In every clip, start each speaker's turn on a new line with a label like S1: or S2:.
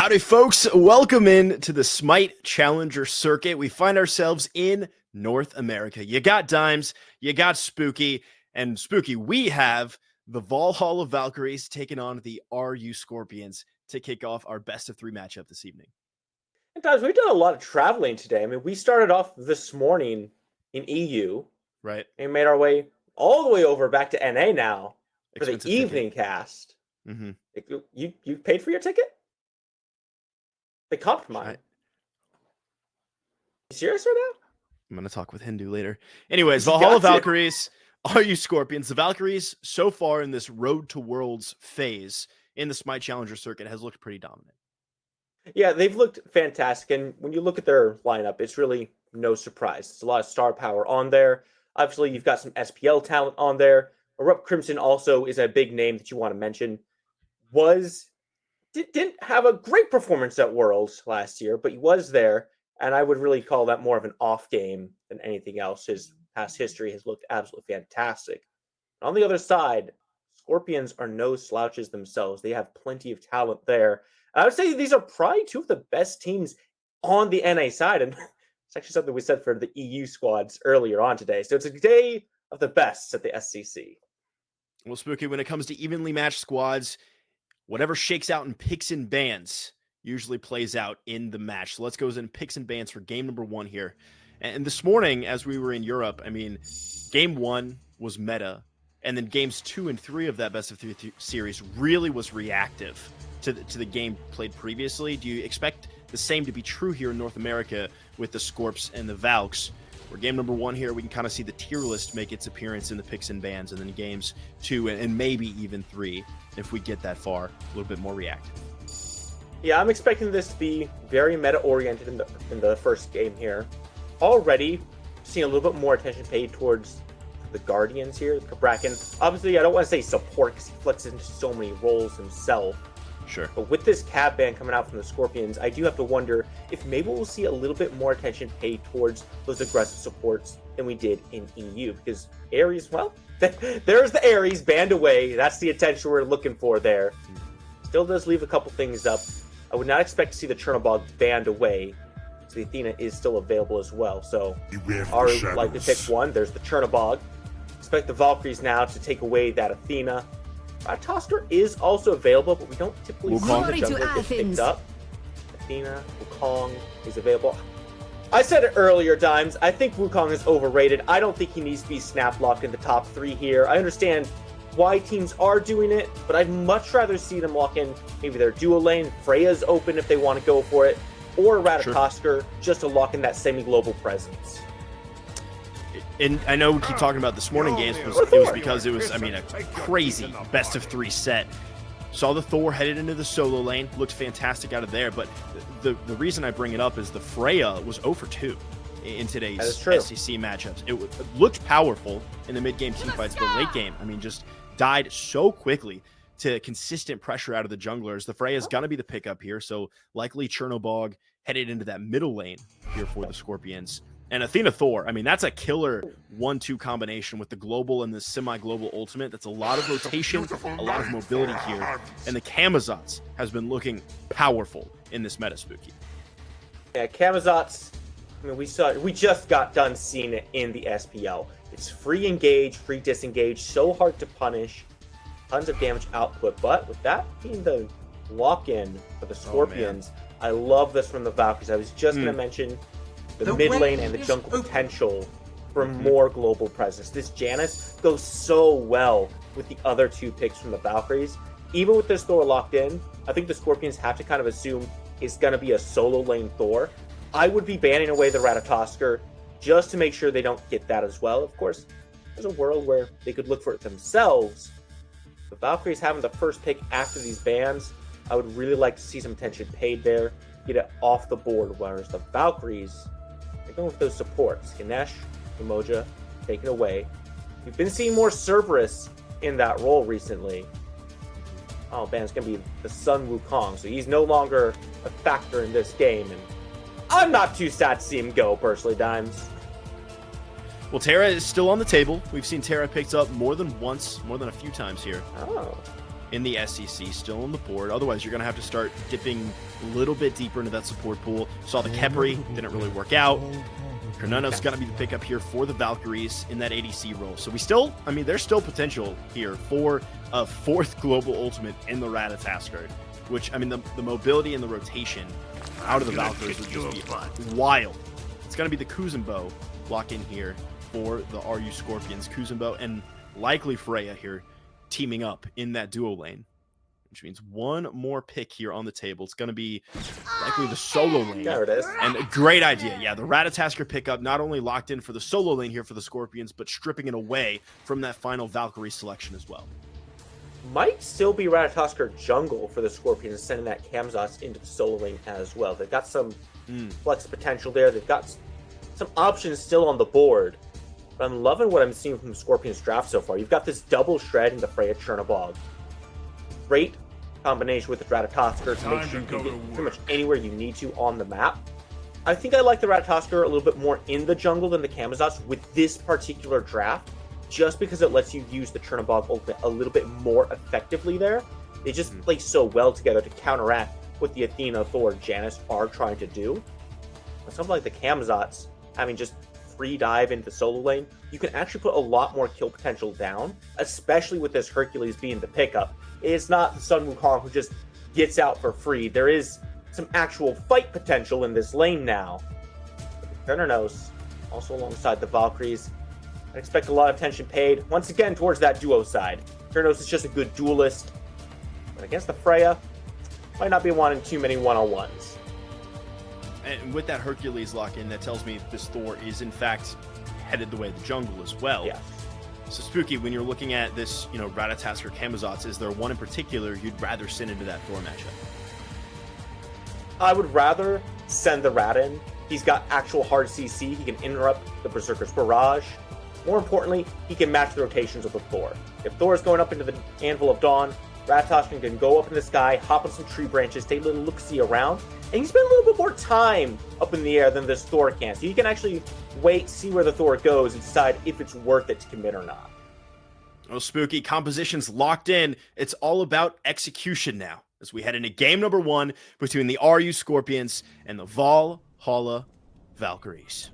S1: Howdy, folks. Welcome in to the Smite Challenger Circuit. We find ourselves in North America. You got Dimes, you got Spooky, and Spooky, we have the Valhalla Valkyries taking on the Aaru Scorpions to kick off our best of three matchup this evening.
S2: And Dimes, we've done a lot of traveling today. I mean, we started off this morning in EU,
S1: right,
S2: and made our way all the way over back to NA now for the evening cast.
S1: Mm-hmm.
S2: You paid for your ticket? They comped mine. You serious right now?
S1: I'm going to talk with Hindu later. Anyways, Valhalla Valkyries, Aaru Scorpions. The Valkyries, so far in this Road to Worlds phase in the Smite Challenger Circuit, has looked pretty dominant.
S2: Yeah, they've looked fantastic. And when you look at their lineup, it's really no surprise. There's a lot of star power on there. Obviously, you've got some SPL talent on there. ErupTCrimson also is a big name that you want to mention. Didn't have a great performance at Worlds last year, but he was there, and I would really call that more of an off game than anything else. His past history has looked absolutely fantastic. On the other side, Scorpions are no slouches themselves. They have plenty of talent there. I would say these are probably two of the best teams on the NA side, and it's actually something we said for the EU squads earlier on today. So it's a day of the best at the SCC.
S1: Well, Spooky, when it comes to evenly matched squads, whatever shakes out in picks and bans usually plays out in the match. So let's go in picks and bans for game number one here. And this morning, as we were in Europe, I mean, game one was meta, and then games 2 and 3 of that best of three series really was reactive to the game played previously. Do you expect the same to be true here in North America with the Scorps and the Valks? Where game number one here, we can kind of see the tier list make its appearance in the picks and bans, and then games 2 and maybe even 3, if we get that far, a little bit more reactive.
S2: Yeah, I'm expecting this to be very meta-oriented in the first game here. Already seeing a little bit more attention paid towards the Guardians here, Bracken. Obviously, I don't want to say support because he flexes into so many roles himself.
S1: Sure.
S2: But with this cab ban coming out from the Scorpions, I do have to wonder if maybe we'll see a little bit more attention paid towards those aggressive supports than we did in EU. Because Ares, well, there's the Ares banned away. That's the attention we're looking for there. Still does leave a couple things up. I would not expect to see the Chernobog banned away. So the Athena is still available as well. So Aaru like to pick one. There's the Chernobog. Expect the Valkyries now to take away that Athena. Ratatoskr is also available, but we don't typically see the jungler get picked up. Athena, Wukong is available. I said it earlier, Dimes. I think Wukong is overrated. I don't think he needs to be snap locked in the top 3 here. I understand why teams are doing it, but I'd much rather see them lock in maybe their dual lane. Freya's open if they want to go for it, or Ratatoskr just to lock in that semi-global presence.
S1: And I know we keep talking about this morning games, it was because it was, I mean, a crazy best of 3 set. Saw the Thor headed into the solo lane, looked fantastic out of there, but the reason I bring it up is the Freya was 0 for 2 in today's SCC matchups. It looked powerful in the mid-game teamfights, but late game, I mean, just died so quickly to consistent pressure out of the junglers. The Freya's going to be the pickup here, so likely Chernobog headed into that middle lane here for the Scorpions. And Athena Thor, I mean, that's a killer 1-2 combination with the global and the semi-global ultimate. That's a lot of rotation, a lot of mobility here. And the Camazotz has been looking powerful in this meta, Spooky.
S2: Yeah, Camazotz, I mean, we just got done seeing it in the SPL. It's free engage, free disengage, so hard to punish, tons of damage output. But with that being the lock-in for the Scorpions, I love this from the Valkyries. I was just going to mention the mid lane and the jungle potential for more global presence. This Janus goes so well with the other 2 picks from the Valkyries. Even with this Thor locked in, I think the Scorpions have to kind of assume it's going to be a solo lane Thor. I would be banning away the Ratatoskr just to make sure they don't get that as well. Of course, there's a world where they could look for it themselves. The Valkyries having the first pick after these bans, I would really like to see some attention paid there, get it off the board, whereas the Valkyries, they're going with those supports. Ganesh, Yemoja, take it away. We've been seeing more Cerberus in that role recently. Oh, man, it's going to be the Sun Wukong, so he's no longer a factor in this game, and I'm not too sad to see him go, personally, Dimes.
S1: Well, Terra is still on the table. We've seen Terra picked up more than once, more than a few times here.
S2: Oh.
S1: in the SEC, still on the board. Otherwise, you're going to have to start dipping a little bit deeper into that support pool. Saw the Khepri, didn't really work out. Cernunnos is going to be the pickup here for the Valkyries in that ADC role. So we still, I mean, there's still potential here for a 4th global ultimate in the Ratatoskr, which, I mean, the mobility and the rotation out of the Valkyries would just be wild. It's going to be the Kuzenbo lock in here for the Aaru Scorpions. Kuzenbo and likely Freya here teaming up in that duo lane, which means one more pick here on the table. It's going to be likely the solo lane.
S2: There it is.
S1: And a great idea. Yeah, the Ratatoskr pickup not only locked in for the solo lane here for the Scorpions, but stripping it away from that final Valkyrie selection as well.
S2: Might still be Ratatoskr jungle for the Scorpions, sending that Camazotz into the solo lane as well. They've got some flex potential there. They've got some options still on the board. But I'm loving what I'm seeing from the Scorpions draft so far. You've got this double shred in the Freya Chernobog. Great combination with the Ratatoskr to make sure you can get pretty much anywhere you need to on the map. I think I like the Ratatoskr a little bit more in the jungle than the Camazotz with this particular draft, just because it lets you use the Chernobog ultimate a little bit more effectively there. They just play so well together to counteract what the Athena, Thor, Janus are trying to do. But something like the Camazotz, having just free dive into the solo lane, you can actually put a lot more kill potential down, especially with this Hercules being the pickup. It's not the Sun Wukong who just gets out for free. There is some actual fight potential in this lane now. Cernunnos, also alongside the Valkyries. I expect a lot of attention paid, once again, towards that duo side. Cernunnos is just a good duelist, but against the Freya, might not be wanting too many one-on-ones.
S1: And with that Hercules lock-in, that tells me this Thor is, in fact, headed the way of the jungle as well.
S2: Yeah.
S1: So, Spooky, when you're looking at this, Ratatoskr Camazotz, is there one in particular you'd rather send into that Thor matchup?
S2: I would rather send the Rat in. He's got actual hard CC. He can interrupt the Berserker's barrage. More importantly, he can match the rotations of the Thor. If Thor is going up into the Anvil of Dawn, Ratatoskr can go up in the sky, hop on some tree branches, take a little look-see around, and he spend a little bit more time up in the air than this Thor can. So you can actually wait, see where the Thor goes, and decide if it's worth it to commit or not.
S1: Well, Spooky, composition's locked in. It's all about execution now, as we head into game number 1 between the Aaru Scorpions and the Valhalla Valkyries.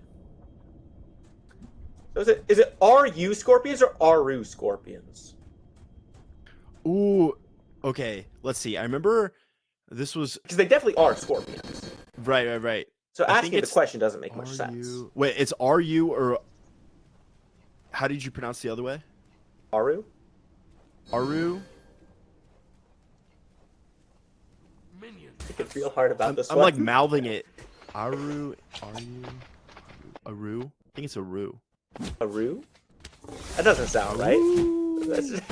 S2: So is it Aaru Scorpions or Aaru Scorpions?
S1: Ooh, okay. Let's see. I remember this was...
S2: Because they definitely are Scorpions.
S1: Right.
S2: So asking the question doesn't make much sense.
S1: Wait, it's Aaru or... How did you pronounce the other way?
S2: Aaru?
S1: Aaru?
S2: I could feel hard about this
S1: I'm
S2: one.
S1: like mouthing it. Aaru? Aru? I think it's Aru.
S2: Aaru? That doesn't sound right.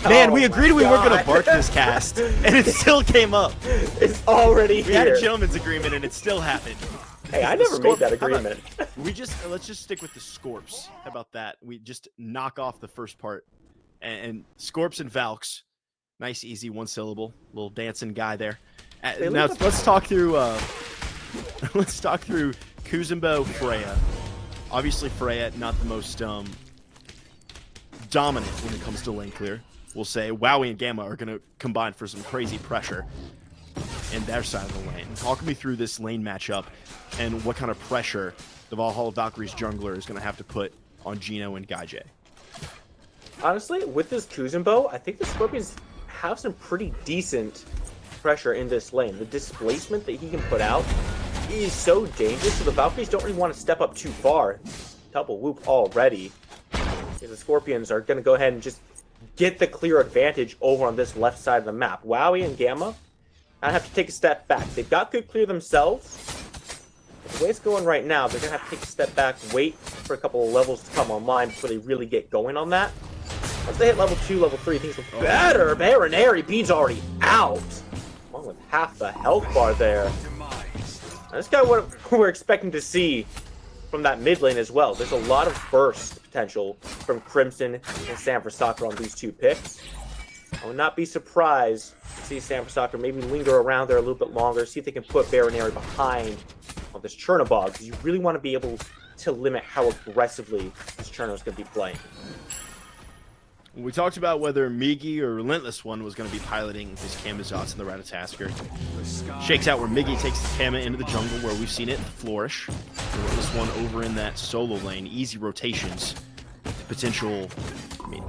S1: Man, we agreed we weren't going to bark this cast, and it still came up.
S2: It's already
S1: We
S2: here.
S1: had a gentleman's agreement, and it still happened.
S2: Hey, I never made that agreement.
S1: Let's just stick with the Scorps. How about that? We just knock off the first part. And Scorps and Valks. Nice, easy, one syllable. Little dancing guy there. Now let's talk through Kuzenbo, Freya. Obviously Freya not the most dominant when it comes to lane clear. We'll say Wowy and Gamma are going to combine for some crazy pressure in their side of the lane. Talk me through this lane matchup and what kind of pressure the Valhalla Valkyries jungler is going to have to put on Geno and GuyJ.
S2: Honestly, with this Kuzenbo, I think the Scorpions have some pretty decent pressure in this lane. The displacement that he can put out is so dangerous, so the Valkyries don't really want to step up too far. Double whoop already. The Scorpions are going to go ahead and just get the clear advantage over on this left side of the map. Wowy and Gamma, I have to take a step back. They've got good clear themselves. But the way it's going right now, they're going to have to take a step back, wait for a couple of levels to come online before they really get going on that. Once they hit level 2, level 3, things look better. Bayroneri, Bean's already out. Along with half the health bar there. And that's kind of what we're expecting to see from that mid lane as well. There's a lot of burst potential from Crimson and Sanfrecce on these two picks. I would not be surprised to see Sanfrecce maybe linger around there a little bit longer, see if they can put Bayroneri behind on this Chernobog, because you really want to be able to limit how aggressively this Chernobog is going to be playing.
S1: We talked about whether Migiiiii or RelentlessOne was going to be piloting this Camazotz and the Ratatoskr. Shakes out where Migiiiii takes the Kama into the jungle where we've seen it flourish. RelentlessOne over in that solo lane. Easy rotations. Potential, I mean,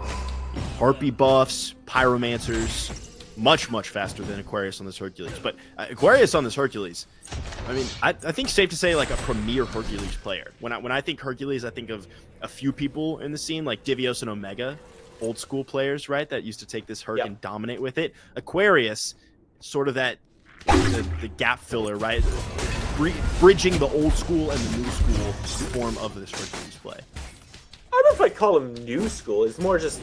S1: Harpy buffs, Pyromancers. Much, much faster than Aquarius on this Hercules. But Aquarius on this Hercules, I mean, I think safe to say like a premier Hercules player. When I think Hercules, I think of a few people in the scene like Divios and Omega, old school players, right? That used to take this Herc and dominate with it. Aquarius, sort of that the gap filler, right? Bridging the old school and the new school form of this Hercules play.
S2: I don't know if I call him new school. It's more just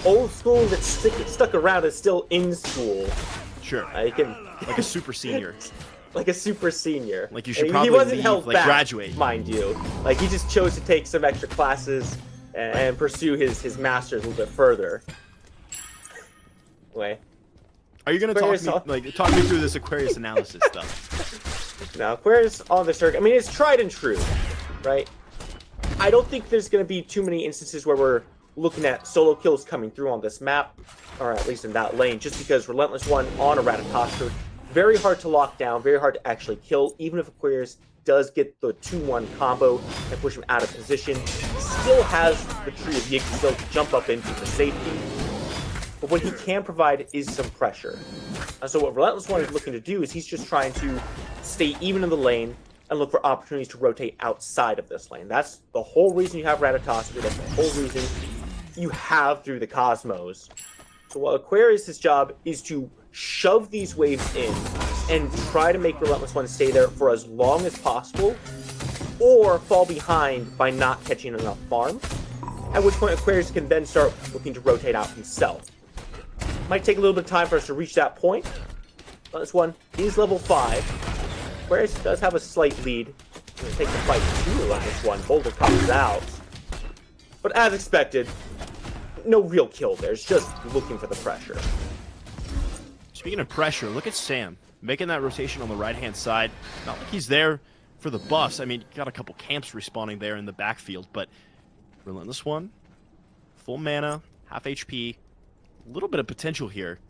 S2: old school that's stuck around is still in school.
S1: Sure.
S2: Like
S1: a super senior.
S2: Like a super senior.
S1: Like you should probably
S2: he wasn't
S1: leave,
S2: held
S1: like
S2: back,
S1: graduate.
S2: Mind you. Like he just chose to take some extra classes and pursue his master's a little bit further. Anyway.
S1: Are you gonna talk me through this Aquarius analysis stuff?
S2: Now Aquarius on the circuit. I mean, it's tried and true, right? I don't think there's gonna be too many instances where we're looking at solo kills coming through on this map, or at least in that lane, just because RelentlessOne on a Ratatoskr, very hard to lock down, very hard to actually kill, even if Aquarius does get the 2-1 combo and push him out of position. He still has the Tree of Yggdrasil to jump up into for safety, but what he can provide is some pressure. And so what RelentlessOne is looking to do is he's just trying to stay even in the lane and look for opportunities to rotate outside of this lane. That's the whole reason you have Ratatoskr, that's the whole reason you have through the Cosmos. So what Aquarius' job is to shove these waves in and try to make RelentlessOne stay there for as long as possible, or fall behind by not catching enough farm, at which point Aquarius can then start looking to rotate out himself. Might take a little bit of time for us to reach that point. RelentlessOne is level 5. Aquarius does have a slight lead. Going to take the fight to RelentlessOne. Boulder comes out. But as expected, no real kill there. It's just looking for the pressure.
S1: Speaking of pressure, look at Sam making that rotation on the right-hand side. Not like he's there for the buffs. I mean, got a couple camps respawning there in the backfield, but RelentlessOne, full mana, half HP, a little bit of potential here.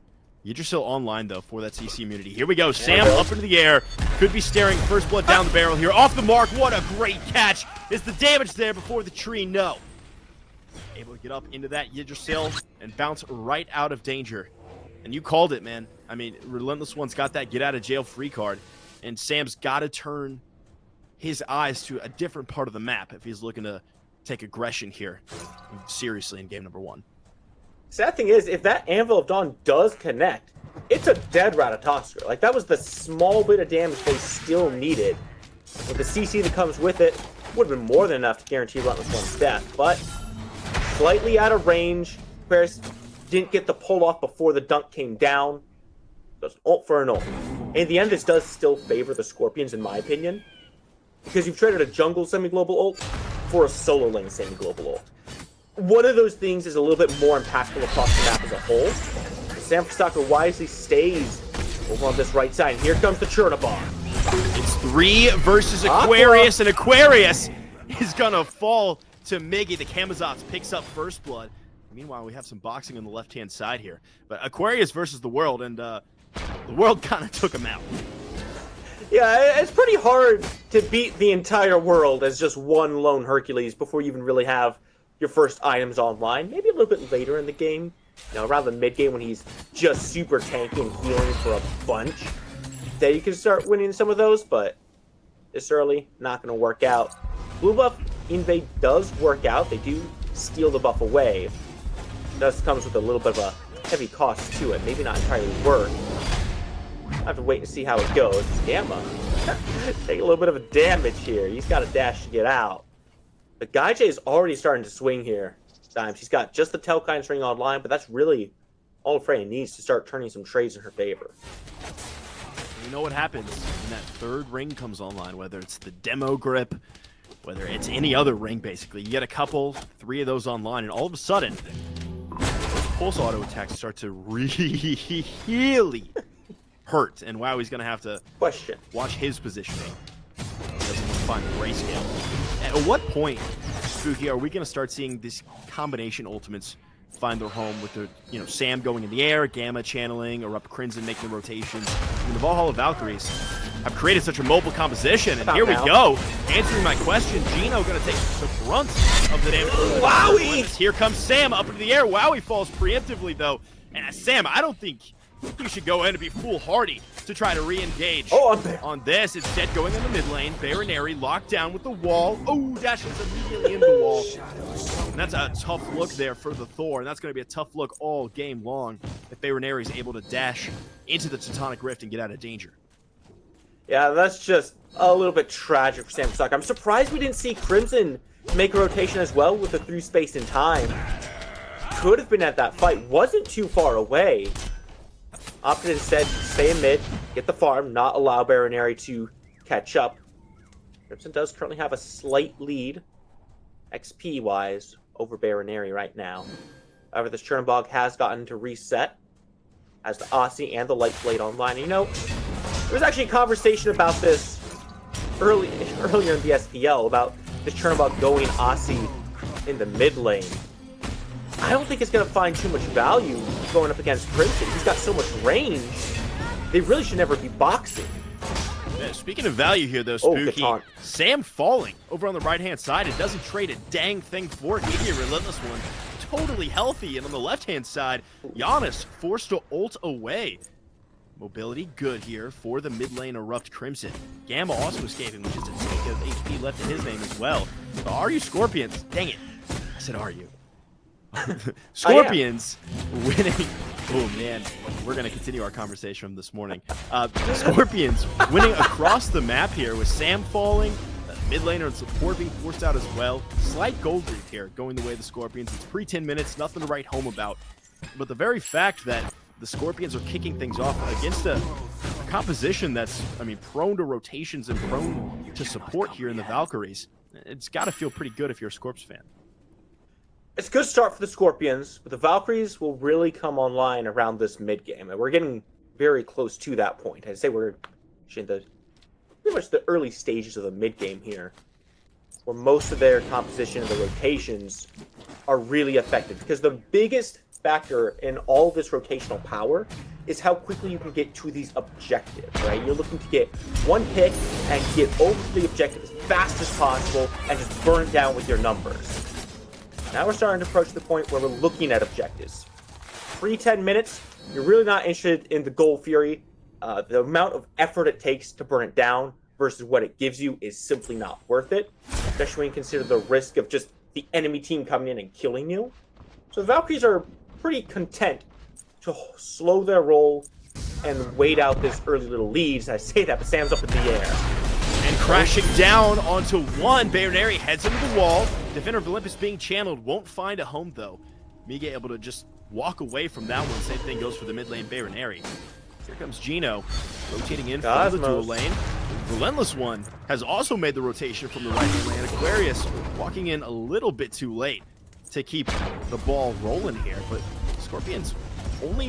S1: Yggdrasil online, though, for that CC immunity. Here we go. Sam up into the air. Could be staring first blood down the barrel here. Off the mark. What a great catch. Is the damage there before the tree? No. Able to get up into that Yggdrasil and bounce right out of danger. And you called it, man. I mean, RelentlessOne's got that get out of jail free card, and Sam's got to turn his eyes to a different part of the map if he's looking to take aggression here seriously in game number 1.
S2: Sad thing is, if that Anvil of Dawn does connect, it's a dead Ratatoskr. Like, that was the small bit of damage they still needed. With the CC that comes with it, would have been more than enough to guarantee RelentlessOne's death, but slightly out of range. Aquarius didn't get the pull off before the dunk came down. Does ult for an ult. And in the end, this does still favor the Scorpions, in my opinion, because you've traded a jungle semi-global ult for a solo lane semi-global ult. One of those things is a little bit more impactful across the map as a whole. Sam Stalker wisely stays over on this right side. And here comes the Chernobog.
S1: It's 3 versus Aquarius, and Aquarius is gonna fall to Migiiiii. The Camazotz picks up first blood. Meanwhile, we have some boxing on the left-hand side here. But Aquarius versus the world, and the world kind of took him out.
S2: Yeah, it's pretty hard to beat the entire world as just one lone Hercules before you even really have your first items online. Maybe a little bit later in the game, you know, around the mid-game when he's just super tanky and healing for a bunch. Then you can start winning some of those, but this early, not going to work out. Blue buff invade does work out. They do steal the buff away. It does comes with a little bit of a heavy cost to it. Maybe not entirely worth. I have to wait and see how it goes. Gamma. Take a little bit of a damage here. He's got a dash to get out. But GuyJ is already starting to swing here. She's got just the Telkine's ring online, but that's really all Freya needs to start turning some trades in her favor.
S1: You know what happens when that third ring comes online, whether it's the demo grip, whether it's any other ring, basically. You get a couple, 3 of those online, and all of a sudden, those pulse auto attacks start to really hurt. And Wowy's going to have to watch his positioning. He doesn't find the grayscale. At what point, Spooky, are we going to start seeing this combination ultimates find their home with the, Sam going in the air, Gamma channeling, ErupTCrimson making the rotations. And the Valhalla Valkyries have created such a mobile composition, and here we go. Answering my question, Geno going to take the brunt of the damage.
S2: Wowy!
S1: Here comes Sam up into the air. Wowy falls preemptively, though. And Sam, I don't think you should go in and be foolhardy to try to re-engage on this. Instead, going in the mid lane, Bayroneri locked down with the wall. Oh, dashes immediately into the wall. And that's a tough look there for the Thor, and that's going to be a tough look all game long if Bayroneri is able to dash into the Teutonic Rift and get out of danger.
S2: Yeah, that's just a little bit tragic for Sam Stock. I'm surprised we didn't see Crimson make a rotation as well with the through space and time. Could have been at that fight, wasn't too far away. Opted instead to stay in mid, get the farm, not allow Bayroneri to catch up. Crimson does currently have a slight lead, XP-wise, over Bayroneri right now. However, this Chernobog has gotten to reset as the Aussie and the Light Blade online. And, there was actually a conversation about this earlier in the SPL about the Chernobog going Aussie in the mid lane. I don't think it's going to find too much value going up against Crimson. He's got so much range. They really should never be boxing.
S1: Yeah, speaking of value here, though, Spooky, Sam falling over on the right-hand side. It doesn't trade a dang thing for it. Maybe a RelentlessOne, totally healthy. And on the left-hand side, Janus forced to ult away. Mobility good here for the mid lane ErupTCrimson. Gamma also escaping, which is a take of HP left in his name as well. The Aaru Scorpions, dang it. I said Aaru. Scorpions winning. Oh man, we're gonna continue our conversation from this morning. Scorpions winning across the map here with Sam falling, mid laner and support being forced out as well. Slight gold lead here going the way of the Scorpions. It's pre 10 minutes, nothing to write home about. But the very fact that the Scorpions are kicking things off against a composition that's, prone to rotations and prone to support here in the Valkyries, it's got to feel pretty good if you're a Scorps fan.
S2: It's a good start for the Scorpions, but the Valkyries will really come online around this mid-game, and we're getting very close to that point. I'd say we're in pretty much the early stages of the mid-game here, where most of their composition and the rotations are really effective, because the biggest factor in all this rotational power is how quickly you can get to these objectives, right? You're looking to get one hit and get over to the objective as fast as possible and just burn it down with your numbers. Now we're starting to approach the point where we're looking at objectives. Pre 10 minutes, you're really not interested in the Gold Fury. The amount of effort it takes to burn it down versus what it gives you is simply not worth it, especially when you consider the risk of just the enemy team coming in and killing you. So the Valkyries are pretty content to slow their roll and wait out this early little leads. I say that, but Sam's up in the air.
S1: And crashing down onto one, Bayroneri heads into the wall. Defender of Olympus being channeled, won't find a home though. Migiiiiii able to just walk away from that one. Same thing goes for the mid lane Bayroneri. Here comes Geno, rotating in from the dual lane. RelentlessOne has also made the rotation from the right lane. Aquarius walking in a little bit too late to keep the ball rolling here, but Scorpions only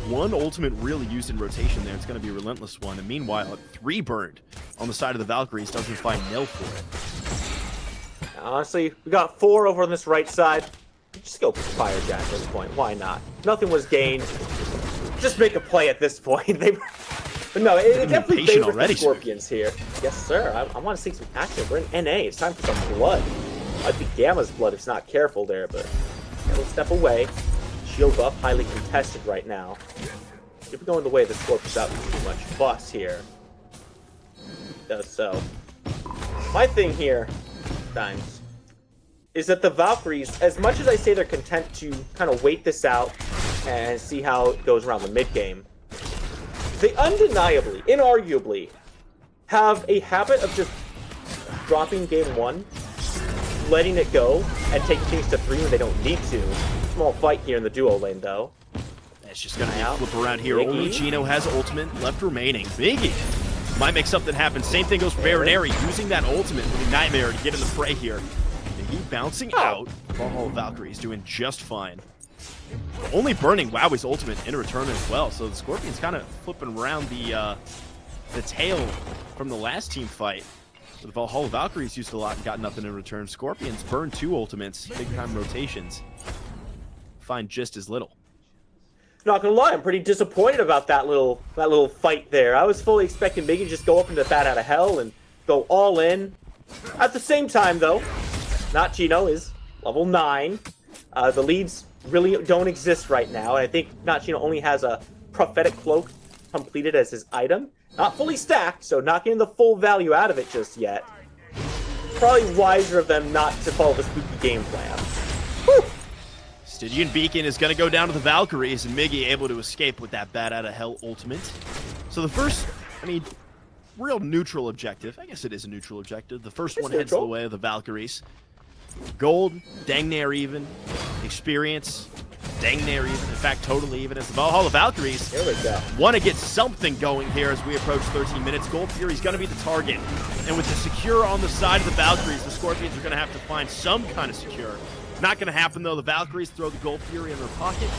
S1: one ultimate really used in rotation there. It's going to be RelentlessOne, and meanwhile, 3 burned on the side of the Valkyries doesn't find nil for it.
S2: Honestly, we got 4 over on this right side. Just go Fire Jack at this point. Why not? Nothing was gained. Just make a play at this point. But no, it definitely favors the Scorpions here. Yes, sir. I want to see some action. We're in NA. It's time for some blood. Might be Gamma's blood if it's not careful there, but we'll step away. Shield buff, highly contested right now. If we're going the way of the Scorp without too much fuss here. Does so. My thing here, times, is that the Valkyries, as much as I say they're content to kind of wait this out and see how it goes around the mid-game, they undeniably, inarguably, have a habit of just dropping game 1, letting it go, and taking things to 3 when they don't need to. Small fight here in the duo lane, though.
S1: It's just going to be a flip around here. Migiiiiii. Only Geno has ultimate left remaining. Migiiiiii might make something happen. Same thing goes for Bayroneri, using that ultimate with a Nightmare to get in the fray here. Migiiiiii bouncing out. Valhalla Valkyries doing just fine. Only burning Wowy's ultimate in return as well. So the Scorpions kind of flipping around the tail from the last team fight. The Valhalla Valkyries used a lot and got nothing in return. Scorpions burned 2 ultimates, big time rotations. find just as little.
S2: Not gonna lie, I'm pretty disappointed about that little fight there. I was fully expecting Migiiiiii to just go up into bat out of hell and go all in. At the same time, though, NotGeno is level 9. The leads really don't exist right now, and I think NotGeno only has a prophetic cloak completed as his item. Not fully stacked, so not getting the full value out of it just yet. Probably wiser of them not to follow the spooky game plan. Whew.
S1: Stygian Beacon is going to go down to the Valkyries, and Migiiiiii able to escape with that bat out of hell ultimate. So the first, real neutral objective. I guess it is a neutral objective. The first one heads the way of the Valkyries. Gold, dang near even. Experience, dang near even. In fact, totally even as the Valhalla Valkyries want to get something going here as we approach 13 minutes. Gold Fury's going to be the target. And with the secure on the side of the Valkyries, the Scorpions are going to have to find some kind of secure. Not going to happen, though. The Valkyries throw the Gold Fury in their pocket.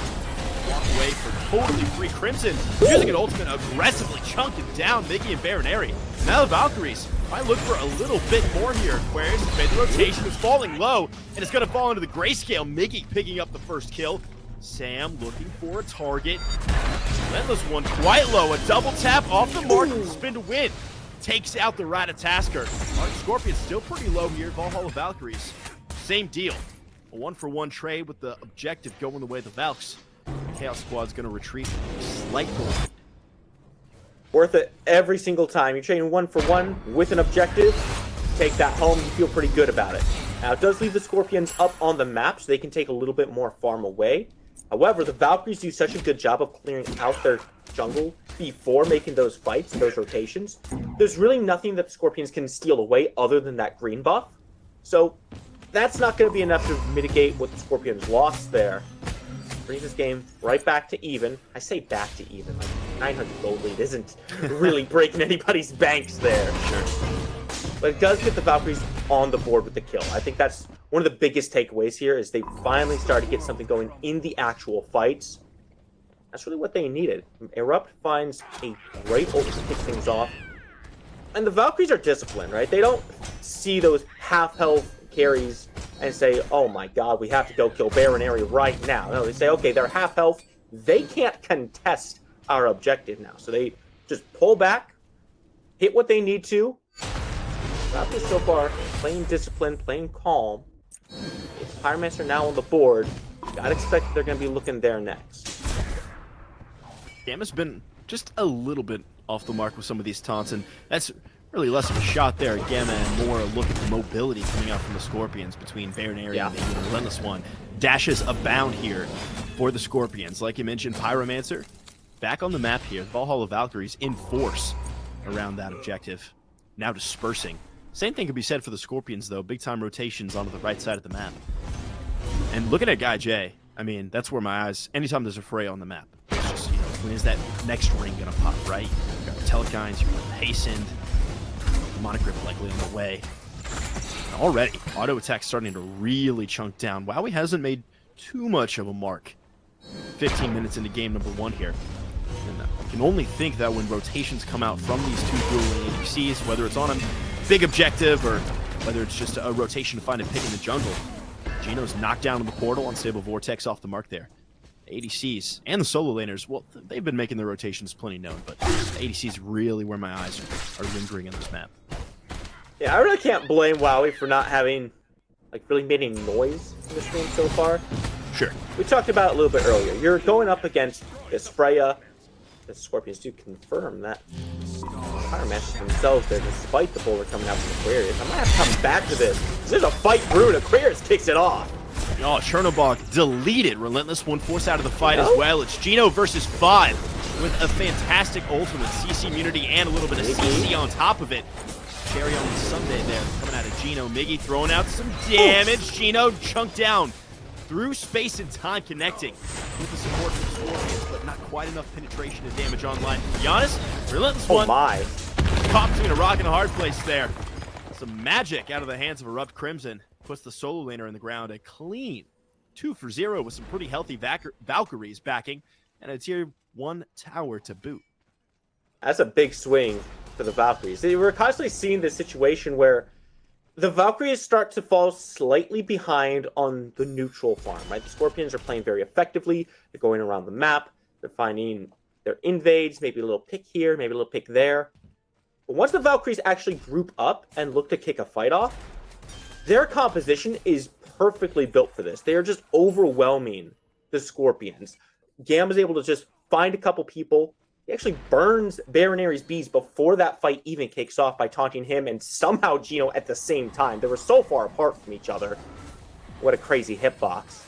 S1: Walk away for totally free Crimson. Using an ultimate, aggressively chunking down Migiiiiii and Bayroneri. Now the Valkyries might look for a little bit more here. Aquarius has made the rotation. It's falling low, and it's going to fall into the grayscale. Migiiiiii picking up the first kill. Sam looking for a target. RelentlessOne quite low. A double tap off the mark and spin to win. Takes out the Ratatoskr. Aaru Scorpions still pretty low here. Valhalla Valkyries, same deal. A 1-for-1 trade with the objective going the way of the Valks. Chaos Squad's going to retreat slight goal.
S2: Worth it every single time. You're trading 1-for-1 with an objective. Take that home, you feel pretty good about it. Now, it does leave the Scorpions up on the map, so they can take a little bit more farm away. However, the Valkyries do such a good job of clearing out their jungle before making those fights, those rotations. There's really nothing that the Scorpions can steal away other than that green buff. So that's not going to be enough to mitigate what the Scorpions lost there. Brings this game right back to even. I say back to even. Like 900 gold lead isn't really breaking anybody's banks there.
S1: Sure.
S2: But it does get the Valkyries on the board with the kill. I think that's one of the biggest takeaways here is they finally started to get something going in the actual fights. That's really what they needed. Erupt finds a great ult to kick things off. And the Valkyries are disciplined, right? They don't see those half-health carries and say, oh my god, we have to go kill Bayroneri right now. No, they say, okay, they're half health. They can't contest our objective now. So they just pull back, hit what they need to. Raptors so far playing disciplined, playing calm. If Pyromancer now on the board, gotta expect they're going to be looking there next.
S1: Gamma's been just a little bit off the mark with some of these taunts, and that's really less of a shot there at Gamma and more a look at the mobility coming out from the Scorpions between Bayroneri and the RelentlessOne. Dashes abound here for the Scorpions. Like you mentioned, Pyromancer back on the map here. Valhalla Valkyries in force around that objective. Now dispersing. Same thing could be said for the Scorpions, though. Big-time rotations onto the right side of the map. And looking at GuyJ, that's where my eyes, anytime there's a Freya on the map, it's just, when is that next ring going to pop, right? You've got Telecines, you've got Hastened, Demonic Grip likely on the way. And already, auto attack starting to really chunk down. Wowy hasn't made too much of a mark. 15 minutes into game number 1 here. And I can only think that when rotations come out from these two dueling ADCs, whether it's on a big objective or whether it's just a rotation to find a pick in the jungle, Geno's knocked down in the portal, unstable vortex off the mark there. ADCs and the solo laners, well, they've been making their rotations plenty known, but the ADCs really where my eyes are lingering on this map.
S2: Yeah, I really can't blame Wowy for not having really made any noise in this game so far.
S1: Sure.
S2: We talked about it a little bit earlier. You're going up against this Freya. The Scorpions do confirm that Pyromancers themselves there, despite the bowler coming out from Aquarius. I might have to come back to this. There's a fight brewing. Aquarius kicks it off.
S1: Oh, Chernobog deleted. RelentlessOne forced out of the fight as well. It's Geno versus 5 with a fantastic ultimate, CC immunity, and a little bit of CC on top of it. Cherry on the Sunday there coming out of Geno. Migiiiiii throwing out some damage. Geno chunked down through space and time, connecting with the support from the Scorpions, but not quite enough penetration and damage online. To be honest, RelentlessOne caught between a rock and a hard place there. Some magic out of the hands of ErupTCrimson. Puts the solo laner in the ground. A clean 2-for-0 with some pretty healthy Valkyries backing and a tier 1 tower to boot.
S2: That's a big swing for the Valkyries. They were constantly seeing this situation where the Valkyries start to fall slightly behind on the neutral farm, right? The Scorpions are playing very effectively. They're going around the map. They're finding their invades, maybe a little pick here, maybe a little pick there. But once the Valkyries actually group up and look to kick a fight off, their composition is perfectly built for this. They are just overwhelming the Scorpions. Gamma's able to just find a couple people. He actually burns Bayroneri's bees before that fight even kicks off by taunting him and somehow Geno at the same time. They were so far apart from each other. What a crazy hitbox.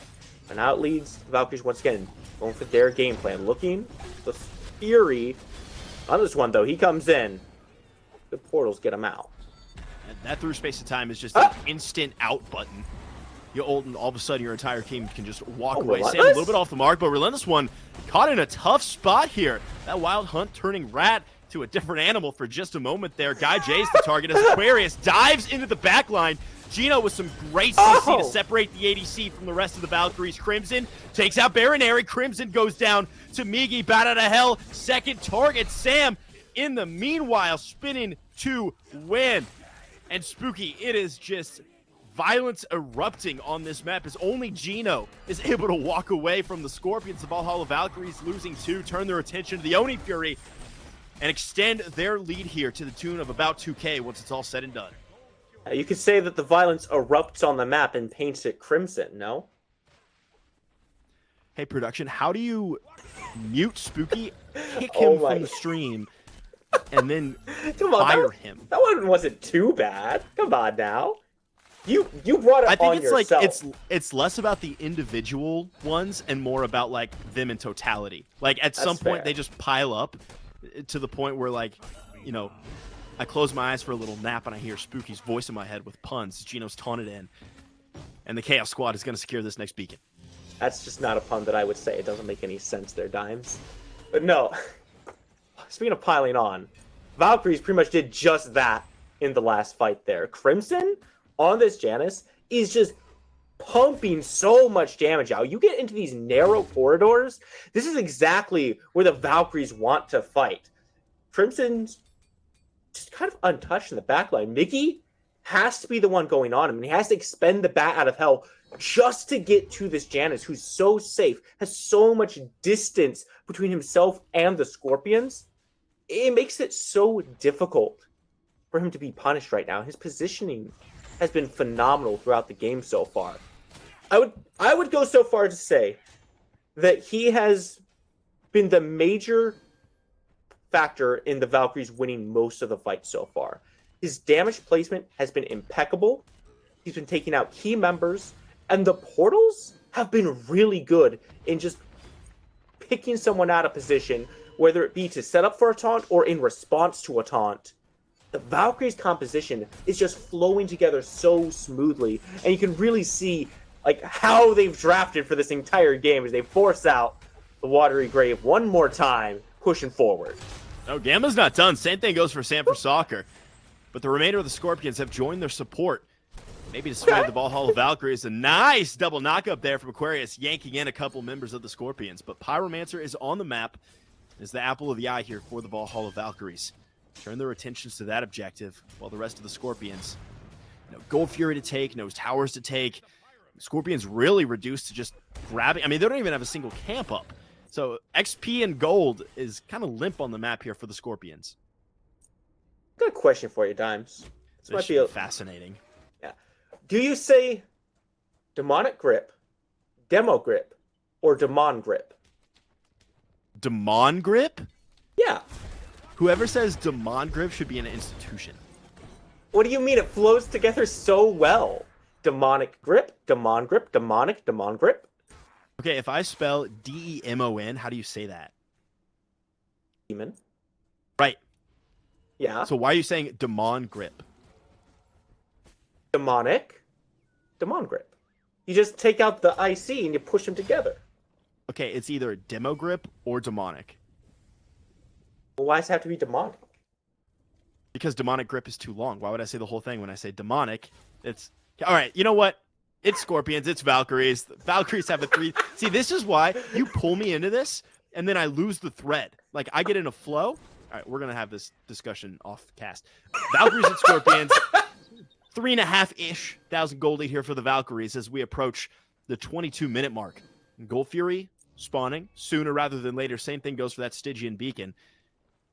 S2: And now it leads the Valkyries once again going for their game plan. Looking the Fury on this one, though. He comes in. The portals get him out.
S1: And that through space of time is just an instant out button. You ult, and all of a sudden your entire team can just walk away. Sam a little bit off the mark, but RelentlessOne caught in a tough spot here. That Wild Hunt turning Rat to a different animal for just a moment there. GuyJ's the target as Aquarius dives into the back line. Geno with some great CC to separate the ADC from the rest of the Valkyries. Crimson takes out Bayroneri. Crimson goes down to Migiiiiii, bat out of hell. Second target, Sam in the meanwhile spinning to win. And Spooky, it is just violence erupting on this map as only Geno is able to walk away from the Scorpions. The Valhalla Valkyries losing 2, turn their attention to the Oni Fury and extend their lead here to the tune of about 2K once it's all said and done.
S2: You could say that the violence erupts on the map and paints it crimson, no?
S1: Hey, production, how do you mute Spooky, kick him from the stream, and then fire him?
S2: That one wasn't too bad. Come on now. You brought it
S1: I think
S2: on
S1: it's
S2: yourself.
S1: like it's less about the individual ones and more about like them in totality. Like at some point they just pile up to the point where like, you know, I close my eyes for a little nap and I hear Spooky's voice in my head with puns. Geno's taunted in, and the Chaos Squad is going to secure this next beacon.
S2: That's just not a pun that I would say. It doesn't make any sense there, Dimes. But no, speaking of piling on, Valkyries pretty much did just that in the last fight there. Crimson on this Janus is just pumping so much damage out. You get into these narrow corridors, this is exactly where the Valkyries want to fight. Crimson's just kind of untouched in the backline. Migiiiiii has to be the one going on him, and he has to expend the bat out of hell just to get to this Janus, who's so safe, has so much distance between himself and the Scorpions. It makes it so difficult for him to be punished right now. His positioning has been phenomenal throughout the game so far. I would go so far to say that he has been the major factor in the Valkyries winning most of the fights so far. His damage placement has been impeccable. He's been taking out key members, and the portals have been really good in just picking someone out of position, whether it be to set up for a taunt or in response to a taunt. The Valkyries' composition is just flowing together so smoothly, and you can really see like how they've drafted for this entire game as they force out the Watery Grave one more time, pushing forward.
S1: Oh, Gamma's not done. Same thing goes for Sam for Soccer. But the remainder of the Scorpions have joined their support. Maybe to sway the Valhalla Valkyries. A nice double knockup there from Aquarius, yanking in a couple members of the Scorpions. But Pyromancer is on the map as the apple of the eye here for the Valhalla Valkyries. Turn their attentions to that objective while the rest of the Scorpions, no Gold Fury to take, no towers to take. Scorpions really reduced to just grabbing. I mean, they don't even have a single camp up. So XP and gold is kind of limp on the map here for the Scorpions.
S2: Got a question for you, Dimes.
S1: This might be fascinating.
S2: Yeah. Do you say demonic grip, demo grip, or demon grip?
S1: Demon grip?
S2: Yeah.
S1: Whoever says demon grip should be in an institution.
S2: What do you mean? It flows together so well. Demonic grip, demon grip, demonic, demon grip.
S1: Okay, if I spell D-E-M-O-N, how do you say that?
S2: Demon.
S1: Right.
S2: Yeah.
S1: So why are you saying demon grip?
S2: Demonic, demon grip. You just take out the IC and you push them together.
S1: Okay, it's either demo grip or demonic.
S2: Well, why does it have to be demonic?
S1: Because demonic grip is too long. Why would I say the whole thing when I say demonic? It's... All right, you know what? It's Scorpions, it's Valkyries. The Valkyries have a 3. See, this is why you pull me into this, and then I lose the thread. Like, I get in a flow. All right, we're going to have this discussion off cast. Valkyries and Scorpions. 3.5-ish thousand gold lead here for the Valkyries as we approach the 22-minute mark. Gold Fury spawning sooner rather than later. Same thing goes for that Stygian beacon.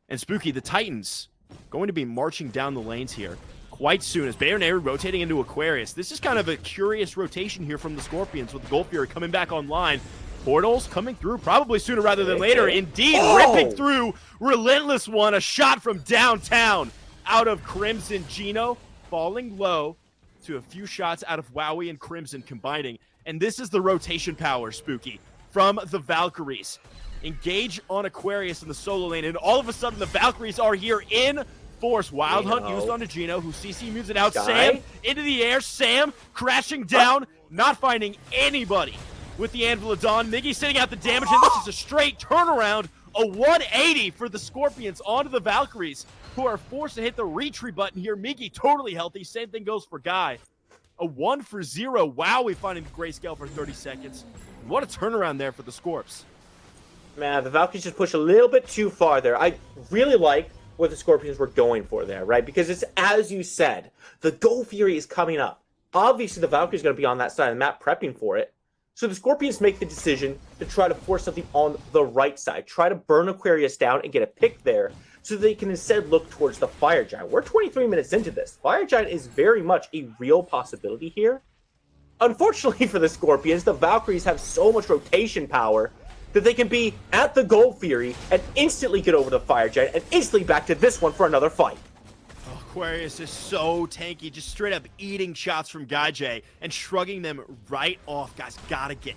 S1: And Spooky, the Titans going to be marching down the lanes here quite soon as Bayroneri rotating into Aquarius. This is kind of a curious rotation here from the Scorpions with the Gold Fury coming back online. Portals coming through probably sooner rather than later. Indeed, ripping through RelentlessOne, a shot from downtown out of Crimson. Geno falling low to a few shots out of Wowy and Crimson combining. And this is the rotation power, Spooky, from the Valkyries. Engage on Aquarius in the solo lane, and all of a sudden the Valkyries are here in force. Wild Hunt used onto Geno, who CC moves it out. Sam into the air. Sam crashing down, not finding anybody with the Anvil of Dawn. Migiiiiii sitting out the damage, and this is a straight turnaround. A 180 for the Scorpions onto the Valkyries, who are forced to hit the retreat button here. Migiiiiii totally healthy. Same thing goes for Guy. A 1-for-0. Wow, we finding the grayscale for 30 seconds. What a turnaround there for the Scorps.
S2: Man, the Valkyries just push a little bit too far there. I really like what the Scorpions were going for there, right? Because it's, as you said, the Gold Fury is coming up. Obviously, the Valkyrie's going to be on that side of the map prepping for it. So the Scorpions make the decision to try to force something on the right side. Try to burn Aquarius down and get a pick there so they can instead look towards the Fire Giant. We're 23 minutes into this. Fire Giant is very much a real possibility here. Unfortunately for the Scorpions, the Valkyries have so much rotation power that they can be at the Gold Fury and instantly get over the Fire Giant and instantly back to this one for another fight.
S1: Aquarius is so tanky, just straight up eating shots from GuyJ and shrugging them right off. Guys, gotta get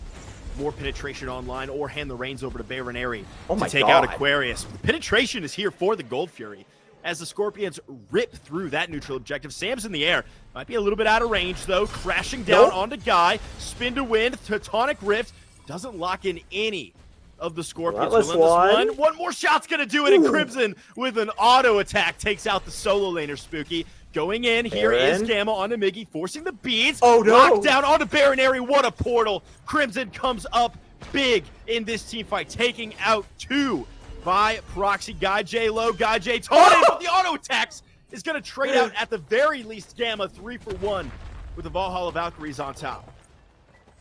S1: more penetration online or hand the reins over to Bayroneri to take out Aquarius. The penetration is here for the Gold Fury as the Scorpions rip through that neutral objective. Sam's in the air. Might be a little bit out of range, though. Crashing down onto Guy. Spin to win. Teutonic Rift doesn't lock in any of the Scorpions.
S2: RelentlessOne.
S1: One more shot's going to do it, and Crimson with an auto attack takes out the solo laner, Spooky. Going in, here is Gamma onto Migiiiiii, forcing the beads.
S2: Oh, no.
S1: Locked down onto Bayroneri. What a portal. Crimson comes up big in this team fight, taking out 2 by proxy. GuyJ low, GuyJ taunting, but the auto attacks is going to trade out at the very least Gamma 3-for-1 with the Valhalla Valkyries on top.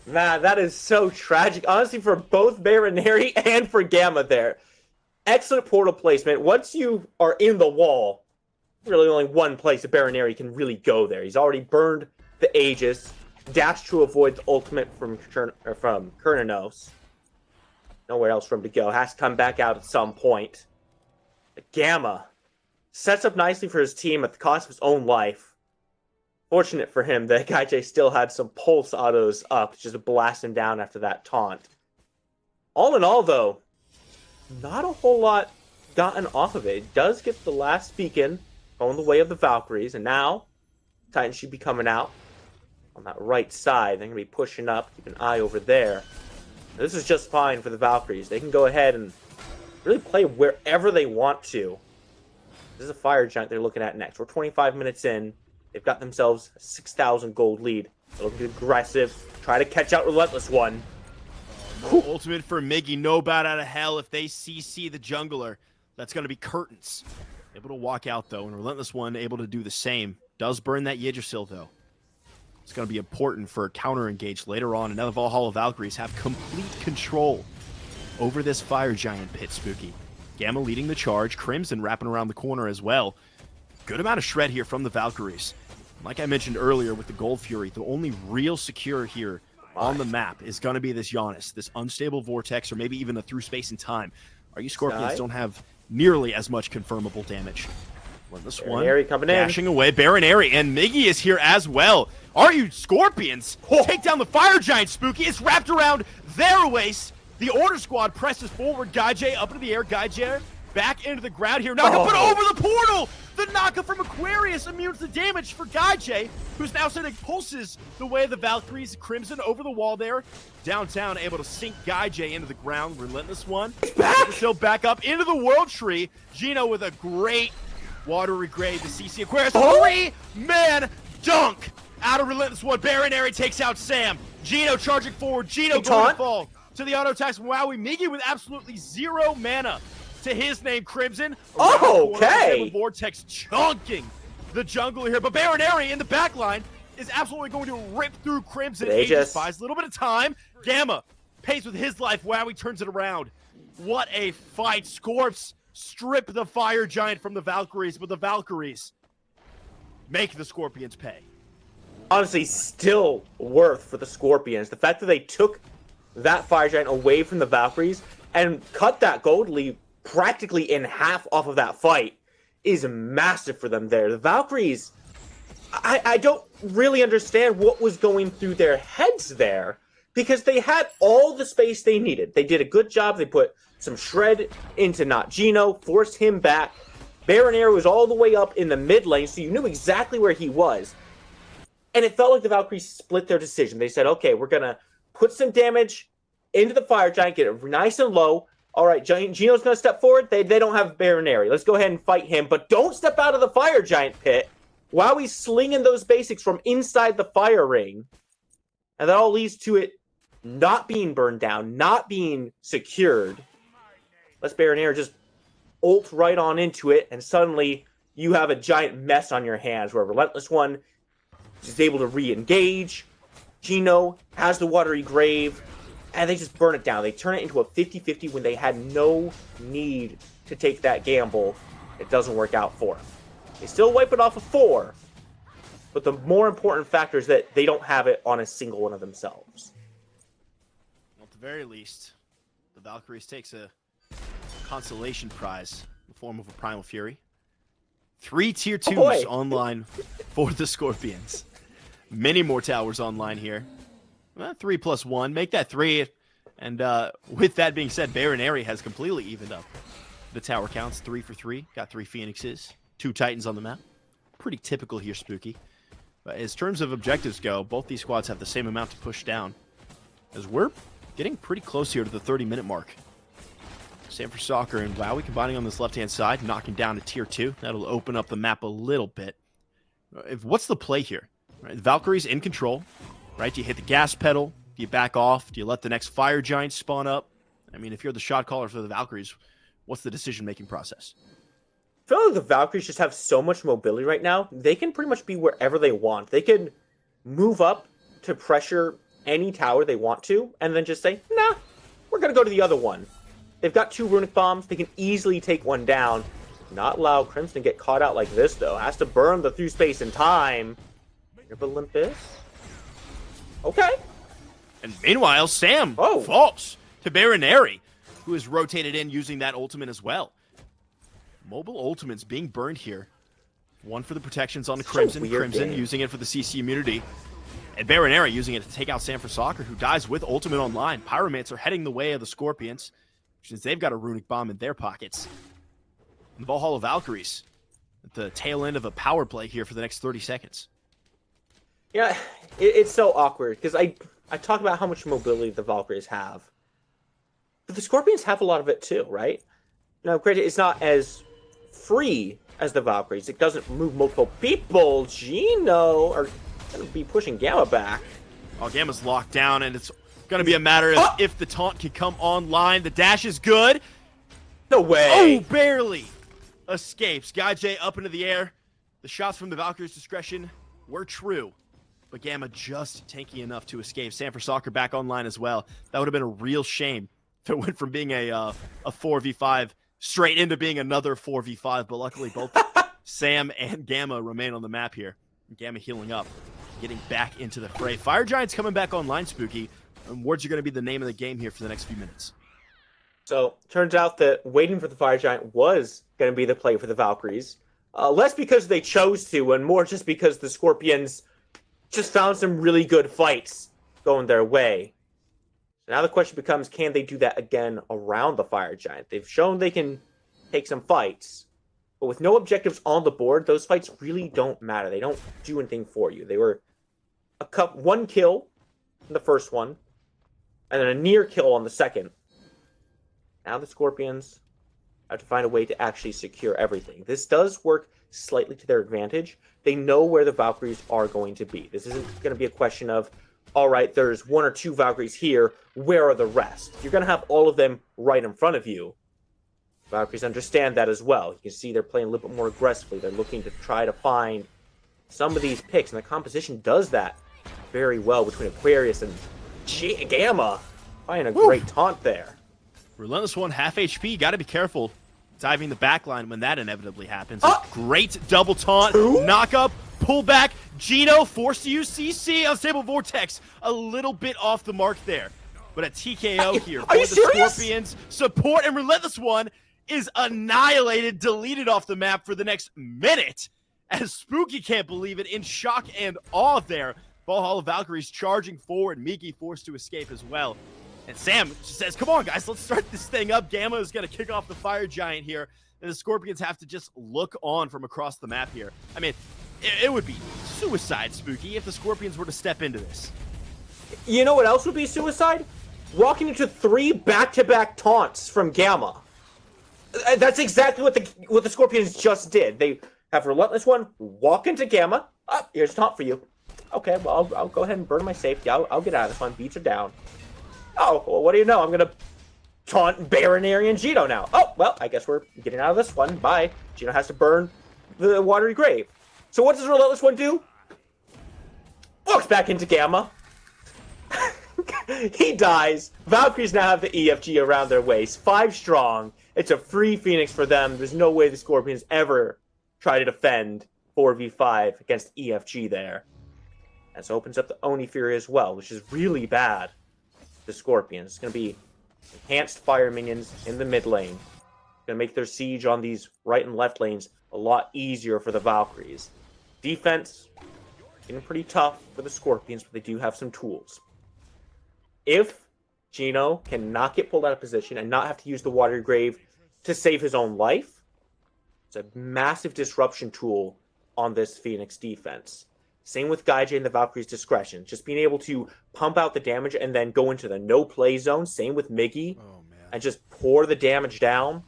S2: Man, that is so tragic, honestly, for both Bayroneri and for Gamma there. Excellent portal placement. Once you are in the wall, really only one place that Bayroneri can really go there. He's already burned the Aegis, dashed to avoid the ultimate from Cernunnos. Nowhere else for him to go. Has to come back out at some point. But Gamma sets up nicely for his team at the cost of his own life. Fortunate for him that GuyJ still had some pulse autos up, just to blast him down after that taunt. All in all, though, not a whole lot gotten off of it. It does get the last beacon going the way of the Valkyries, and now Titans should be coming out on that right side. They're going to be pushing up. Keep an eye over there. This is just fine for the Valkyries. They can go ahead and really play wherever they want to. This is a Fire Giant they're looking at next. We're 25 minutes in. They've got themselves a 6,000 gold lead. They're looking aggressive. Try to catch out RelentlessOne.
S1: Ultimate for Migiiiiii. No bat out of hell. If they CC the jungler, that's going to be curtains. Able to walk out, though, and RelentlessOne able to do the same. Does burn that Yggdrasil, though. It's going to be important for counter engage later on. And now the Valhalla Valkyries have complete control over this Fire Giant pit, Spooky. Gamma leading the charge. Crimson wrapping around the corner as well. Good amount of shred here from the Valkyries. Like I mentioned earlier with the Gold Fury, the only real secure here on the map is going to be this Janus, this unstable vortex, or maybe even the through space and time. Our Scorpions don't have nearly as much confirmable damage.
S2: RelentlessOne coming
S1: dashing away. Bayroneri and Migiiiiii is here as well. Are you Scorpions? Take down the Fire Giant, Spooky. It's wrapped around their waist. The Order Squad presses forward. GuyJ up into the air. GuyJ back into the ground here. Knock but over the portal. The knockup from Aquarius immune to the damage for GuyJ, who's now sending pulses the way of the Valkyries. Crimson over the wall there. Downtown, able to sink GuyJ into the ground. RelentlessOne. Still back up into the World Tree. Geno with a great watery grade to CC Aquarius. 3-man dunk out of RelentlessOne. Bayroneri takes out Sam. Geno charging forward. Geno going to fall to the auto attacks from Wowy. Migiiiiii with absolutely 0 mana to his name, Crimson.
S2: Okay.
S1: Vortex chunking the jungle here, but Bayroneri in the back line is absolutely going to rip through Crimson.
S2: They
S1: Aegis buys a little bit of time. Gamma pays with his life. Wowy turns it around. What a fight. Scorps strip the Fire Giant from the Valkyries, but the Valkyries make the Scorpions pay.
S2: Honestly, still worth for the Scorpions. The fact that they took that Fire Giant away from the Valkyries and cut that gold lead practically in half off of that fight is massive for them there. The Valkyries, I don't really understand what was going through their heads there, because they had all the space they needed. They did a good job. They put some shred into NotGeno, forced him back. Bayroneri was all the way up in the mid lane, so you knew exactly where he was. And it felt like the Valkyries split their decision. They said, okay, we're going to put some damage into the Fire Giant, get it nice and low. All right, Geno's going to step forward. They don't have Bayroneri. Let's go ahead and fight him, but don't step out of the Fire Giant pit while he's slinging those basics from inside the fire ring. And that all leads to it not being burned down, not being secured. Let's Bayroneri just ult right on into it, and suddenly you have a giant mess on your hands where RelentlessOne is able to re-engage. Geno has the Watery Grave, and they just burn it down. They turn it into a 50-50 when they had no need to take that gamble. It doesn't work out for them. They still wipe it off of 4, but the more important factor is that they don't have it on a single one of themselves.
S1: Well, at the very least, the Valkyries takes a consolation prize in the form of a Primal Fury. 3 tier 2s online for the Scorpions. Many more towers online here. Well, 3 plus 1. Make that 3. And with that being said, Bayroneri has completely evened up the tower counts. 3 for 3. Got 3 Phoenixes. 2 Titans on the map. Pretty typical here, Spooky. But as terms of objectives go, both these squads have the same amount to push down, as we're getting pretty close here to the 30-minute mark. Sanfrecloger and Wowy combining on this left-hand side, knocking down to tier 2. That'll open up the map a little bit. What's the play here? Right, the Valkyrie's in control. Right? Do you hit the gas pedal? Do you back off? Do you let the next Fire Giant spawn up? I mean, if you're the shot caller for the Valkyries, what's the decision-making process?
S2: I feel like the Valkyries just have so much mobility right now. They can pretty much be wherever they want. They can move up to pressure any tower they want to, and then just say, nah, we're going to go to the other one. They've got 2 runic bombs. They can easily take one down. Not allow Crimson to get caught out like this, though. Has to burn the through space and time. Olympus. Okay.
S1: And meanwhile, Sam falls to Bayroneri, who is rotated in using that ultimate as well. Mobile ultimates being burned here. 1 for the protections on the Crimson. Crimson using it for the CC immunity. And Bayroneri using it to take out Sanfrecloger, who dies with ultimate online. Pyromancer heading the way of the Scorpions, since they've got a runic bomb in their pockets. And the Valhalla Valkyries at the tail end of a power play here for the next 30 seconds.
S2: Yeah, it's so awkward, because I talk about how much mobility the Valkyries have. But the Scorpions have a lot of it too, right? Now, granted, it's not as free as the Valkyries. It doesn't move multiple people. Geno are going to be pushing Gamma back.
S1: Oh, Gamma's locked down, and it's going to be a matter of if the taunt can come online. The dash is good.
S2: No way.
S1: Oh, barely escapes. GuyJ up into the air. The shots from the Valkyrie's discretion were true, but Gamma just tanky enough to escape. Sanfrecloger back online as well. That would have been a real shame if it went from being a 4v5 straight into being another 4v5, but luckily both Sam and Gamma remain on the map here. Gamma healing up, getting back into the fray. Fire Giant's coming back online, Spooky, and wards are going to be the name of the game here for the next few minutes.
S2: So, turns out that waiting for the Fire Giant was going to be the play for the Valkyries. Less because they chose to, and more just because the Scorpions just found some really good fights going their way. So now the question becomes, can they do that again around the Fire Giant? They've shown they can take some fights, but with no objectives on the board, those fights really don't matter. They don't do anything for you. They were one kill in the first one, and then a near kill on the second. Now the Scorpions have to find a way to actually secure everything. This does work slightly to their advantage. They know where the Valkyries are going to be. This isn't going to be a question of, all right, there's 1 or 2 Valkyries here. Where are the rest? You're going to have all of them right in front of you. Valkyries understand that as well. You can see they're playing a little bit more aggressively. They're looking to try to find some of these picks, and the composition does that very well between Aquarius and Gamma. Finding a great taunt there.
S1: RelentlessOne, half HP. Got to be careful diving the backline when that inevitably happens. Great double taunt, knock up, pull back. Geno forced to use CC. Unstable Vortex. A little bit off the mark there. But a TKO here for the Scorpions. Support, and RelentlessOne is annihilated, deleted off the map for the next minute. As Spooky can't believe it, in shock and awe there. Valhalla Valkyries charging forward. Migiiiiii forced to escape as well. And Sam says, come on, guys, let's start this thing up. Gamma is going to kick off the Fire Giant here. And the Scorpions have to just look on from across the map here. I mean, it would be suicide, Spooky, if the Scorpions were to step into this.
S2: You know what else would be suicide? Walking into 3 back-to-back taunts from Gamma. That's exactly what the Scorpions just did. They have RelentlessOne walk into Gamma. Oh, here's a taunt for you. Okay, well, I'll go ahead and burn my safety. I'll get out of this one. Beats are down. Oh, well, what do you know? I'm going to taunt Bayroneri and Geno now. Oh, well, I guess we're getting out of this one. Bye. Geno has to burn the watery grave. So what does RelentlessOne do? Walks back into Gamma. He dies. Valkyries now have the EFG around their waist. 5 strong. It's a free Phoenix for them. There's no way the Scorpions ever try to defend 4v5 against EFG there. And so opens up the Oni Fury as well, which is really bad. The Scorpions. It's going to be enhanced fire minions in the mid lane. Going to make their siege on these right and left lanes a lot easier for the Valkyries. Defense, getting pretty tough for the Scorpions, but they do have some tools. If Geno can not get pulled out of position and not have to use the Watery Grave to save his own life, it's a massive disruption tool on this Phoenix defense. Same with GuyJ and the Valkyrie's discretion. Just being able to pump out the damage and then go into the no-play zone. Same with Migiiiiii.
S1: Oh, man.
S2: And just pour the damage down.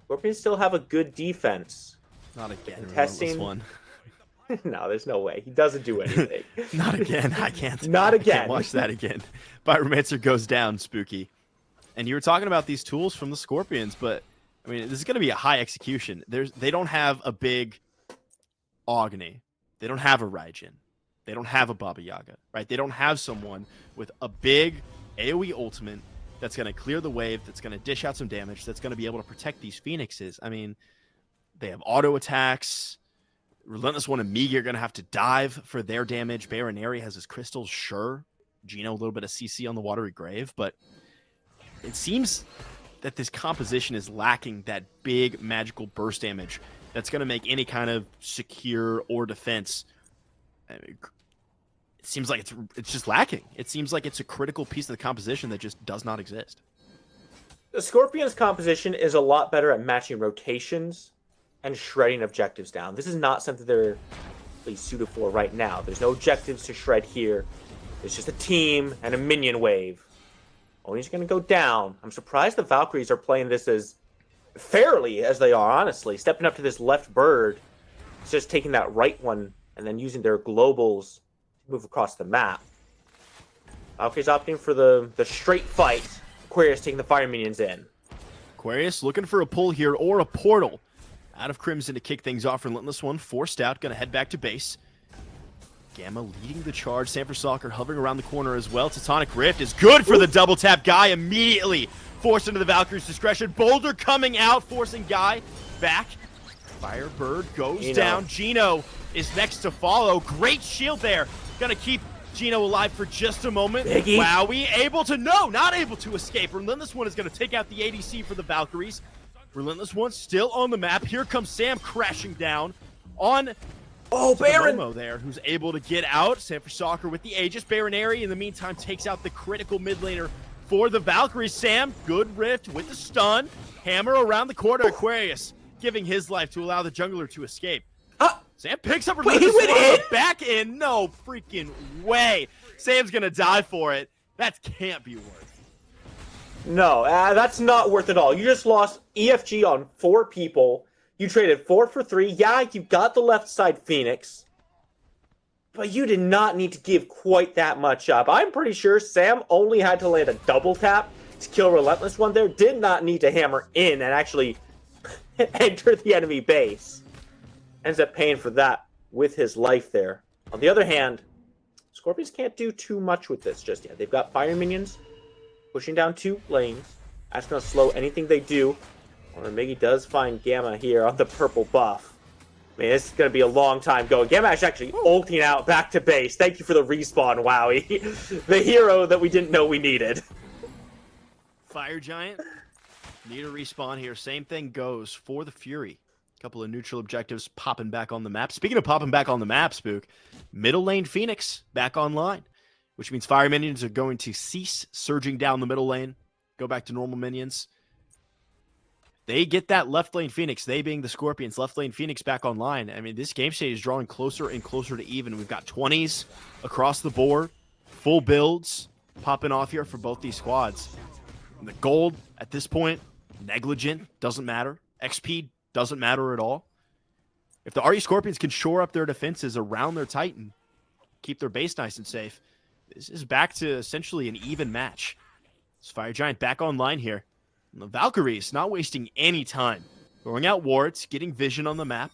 S2: Scorpions still have a good defense.
S1: Not again.
S2: Testing. No, there's no way. He doesn't do anything.
S1: Not again. I can't.
S2: Not again.
S1: I can't watch that again. Pyromancer goes down, Spooky. And you were talking about these tools from the Scorpions, but I mean, this is going to be a high execution. They don't have a big Agni. They don't have a Raijin. They don't have a Baba Yaga, right? They don't have someone with a big AoE ultimate that's going to clear the wave, that's going to dish out some damage, that's going to be able to protect these Phoenixes. I mean, they have auto attacks. RelentlessOne and Migiiiiii are going to have to dive for their damage. Bayroneri has his crystals, sure. Geno, a little bit of CC on the Watery Grave, but it seems that this composition is lacking that big magical burst damage that's going to make any kind of secure or defense. It seems like it's just lacking. It seems like it's a critical piece of the composition that just does not exist.
S2: The Scorpions' composition is a lot better at matching rotations and shredding objectives down. This is not something they're really suited for right now. There's no objectives to shred here. It's just a team and a minion wave. Oni's going to go down. I'm surprised the Valkyries are playing this as fairly as they are, honestly. Stepping up to this left bird. It's just taking that right one and then using their globals to move across the map. Valkyries opting for the straight fight. Aquarius taking the fire minions in.
S1: Aquarius looking for a pull here or a portal. Out of Crimson to kick things off. RelentlessOne forced out. Going to head back to base. Gamma leading the charge. Sanford hovering around the corner as well. Tectonic Rift is good for the double tap. Guy immediately forced into the Valkyrie's discretion. Boulder coming out, forcing Guy back. Firebird goes down. Geno is next to follow. Great shield there. Gonna keep Geno alive for just a moment. Wowy able to, not able to escape. RelentlessOne is gonna take out the ADC for the Valkyries. RelentlessOne still on the map. Here comes Sam crashing down on Baron there, who's able to get out. Sanford with the Aegis. Bayroneri in the meantime takes out the critical mid laner for the Valkyries. Sam, good rift with the stun. Hammer around the corner. Aquarius giving his life to allow the jungler to escape. Sam picks up RelentlessOne back in. No freaking way. Sam's gonna die for it. That can't be worth.
S2: No, that's not worth it all. You just lost EFG on 4 people. You traded 4 for 3. Yeah, you got the left side Phoenix. But you did not need to give quite that much up. I'm pretty sure Sam only had to land a double tap to kill RelentlessOne there. Did not need to hammer in and actually enter the enemy base. Ends up paying for that with his life there. On the other hand, Scorpions can't do too much with this just yet. They've got fire minions pushing down 2 lanes. That's going to slow anything they do. Well, Migiiiiii does find Gamma here on the purple buff. I mean, this is going to be a long time going. Gamma is actually ulting out back to base. Thank you for the respawn, Wowy. The hero that we didn't know we needed.
S1: Fire Giant, need a respawn here. Same thing goes for the Fury. A couple of neutral objectives popping back on the map. Speaking of popping back on the map, Spook, middle lane Phoenix back online, which means fire minions are going to cease surging down the middle lane, go back to normal minions. They get that left lane Phoenix, they being the Scorpions, left lane Phoenix back online. I mean, this game state is drawing closer and closer to even. We've got 20s across the board, full builds popping off here for both these squads. And the gold at this point, negligent, doesn't matter. XP doesn't matter at all. If the Aaru Scorpions can shore up their defenses around their Titan, keep their base nice and safe, this is back to essentially an even match. This Fire Giant back online here. And the Valkyries not wasting any time. Throwing out wards, getting vision on the map,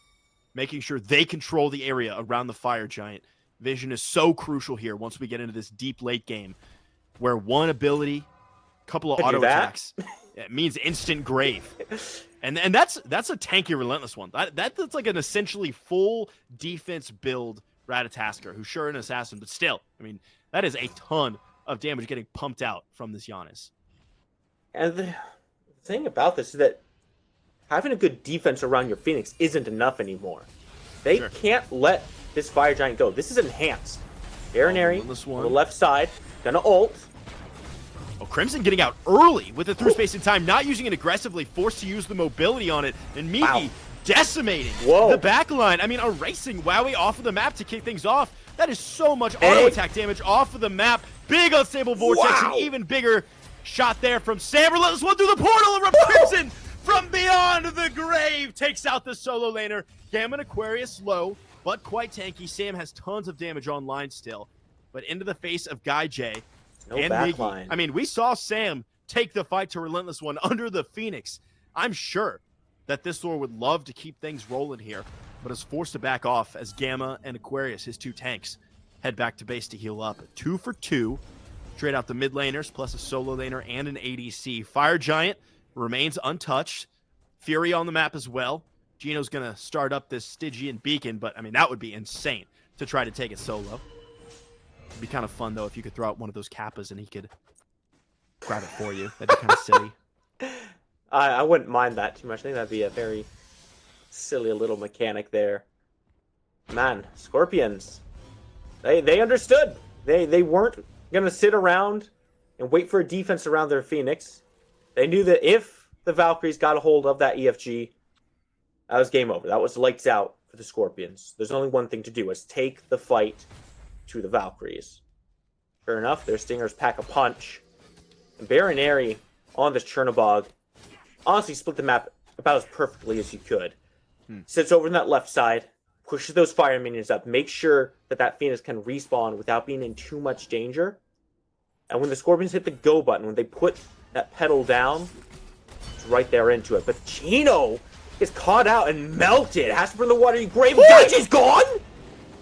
S1: making sure they control the area around the Fire Giant. Vision is so crucial here once we get into this deep late game, where one ability, couple of auto attacks, it means instant grave. And that's a tanky RelentlessOne. That's like an essentially full defense build Ratatoskr, who's sure an assassin, but still, I mean, that is a ton of damage getting pumped out from this Janus.
S2: And the thing about this is that having a good defense around your Phoenix isn't enough anymore. They can't let this Fire Giant go. This is enhanced. Bayroneri on the left side, gonna ult.
S1: Oh, Crimson getting out early with the through space in time, not using it aggressively, forced to use the mobility on it, and Migiiiiii decimating the back line. I mean, erasing Wowy off of the map to kick things off. That is so much auto attack damage off of the map. Big unstable vortex, and even bigger shot there from Sam. RelentlessOne through the portal, and Crimson from beyond the grave takes out the solo laner. Gamma and Aquarius low, but quite tanky. Sam has tons of damage online still, but into the face of GuyJ and Migiiiiii. I mean, we saw Sam take the fight to RelentlessOne under the Phoenix. I'm sure that this Thor would love to keep things rolling here, but is forced to back off as Gamma and Aquarius, his 2 tanks, head back to base to heal up. 2 for 2. Trade out the mid laners, plus a solo laner and an ADC. Fire Giant remains untouched. Fury on the map as well. Geno's going to start up this Stygian beacon, but I mean, that would be insane to try to take it solo. It'd be kind of fun, though, if you could throw out one of those Kappas and he could grab it for you. That'd be kind of silly.
S2: I wouldn't mind that too much. I think that'd be a very silly little mechanic there. Man, Scorpions, they understood. They weren't going to sit around and wait for a defense around their Phoenix. They knew that if the Valkyries got a hold of that EFG, that was game over. That was lights out for the Scorpions. There's only one thing to do, is take the fight to the Valkyries. Sure enough, their Stingers pack a punch. And Bayroneri on this Chernobog honestly split the map about as perfectly as you could. Sits over in that left side, pushes those fire minions up, makes sure that that Phoenix can respawn without being in too much danger. And when the Scorpions hit the go button, when they put that pedal down, it's right there into it. But Geno is caught out and melted. Has to burn the watery grave. GuyJ's gone!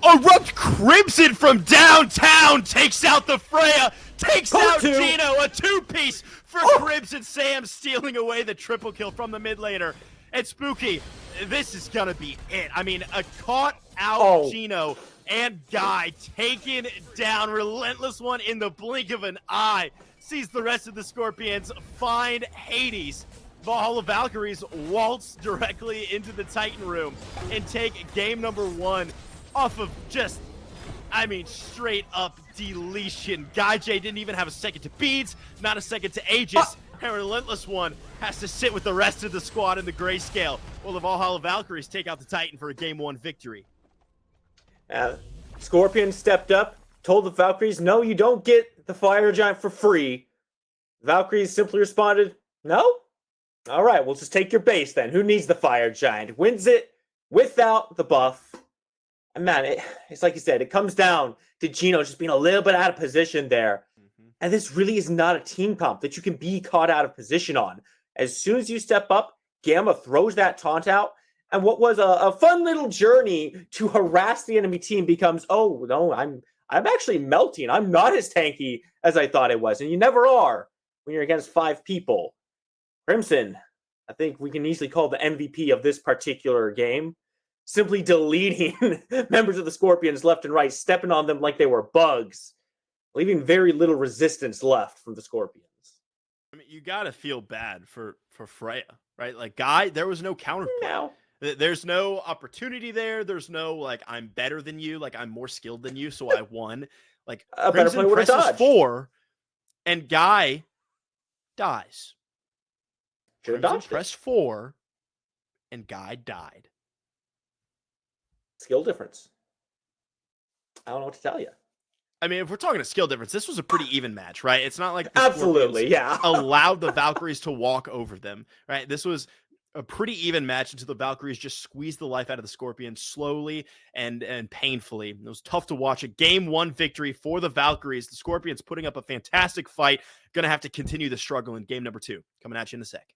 S1: ErupTCrimson from downtown takes out the Freya, takes out Geno, a 2-piece for Crimson. Sam stealing away the triple kill from the mid laner. And Spooky, this is gonna be it. I mean, a caught out Geno and Guy taken down. RelentlessOne in the blink of an eye sees the rest of the Scorpions find Hades. Valhalla Valkyries waltz directly into the Titan room and take game number 1 off of just, I mean, straight up deletion. GuyJ didn't even have a second to beads, not a second to Aegis, and RelentlessOne has to sit with the rest of the squad in the grayscale. Well, the Valhalla Valkyries take out the Titan for a game 1 victory.
S2: Scorpion stepped up, told the Valkyries, no, you don't get the Fire Giant for free. Valkyries simply responded, no? All right, we'll just take your base then. Who needs the Fire Giant? Wins it without the buff. And man, it's like you said, it comes down to Geno just being a little bit out of position there. And this really is not a team comp that you can be caught out of position on. As soon as you step up, Gamma throws that taunt out, and what was a fun little journey to harass the enemy team becomes, oh no, I'm actually melting. I'm not as tanky as I thought I was, and you never are when you're against 5 people. Crimson, I think we can easily call the MVP of this particular game, simply deleting members of the Scorpions left and right, stepping on them like they were bugs, leaving very little resistance left from the Scorpions.
S1: I mean, you gotta feel bad for Freya, right? Like, Guy, there was no counterplay.
S2: No.
S1: There's no opportunity there. There's no, like, I'm better than you. Like, I'm more skilled than you, so I won. Like, Crimson presses 4, and Guy dies. Crimson pressed 4, and Guy died.
S2: Skill difference. I don't know what to tell you.
S1: I mean, if we're talking a skill difference, this was a pretty even match, right? It's not like the
S2: absolutely, yeah,
S1: allowed the Valkyries to walk over them, right? This was a pretty even match until the Valkyries just squeezed the life out of the Scorpions slowly and painfully. It was tough to watch. A game 1 victory for the Valkyries. The Scorpions putting up a fantastic fight. Going to have to continue the struggle in game number 2. Coming at you in a sec.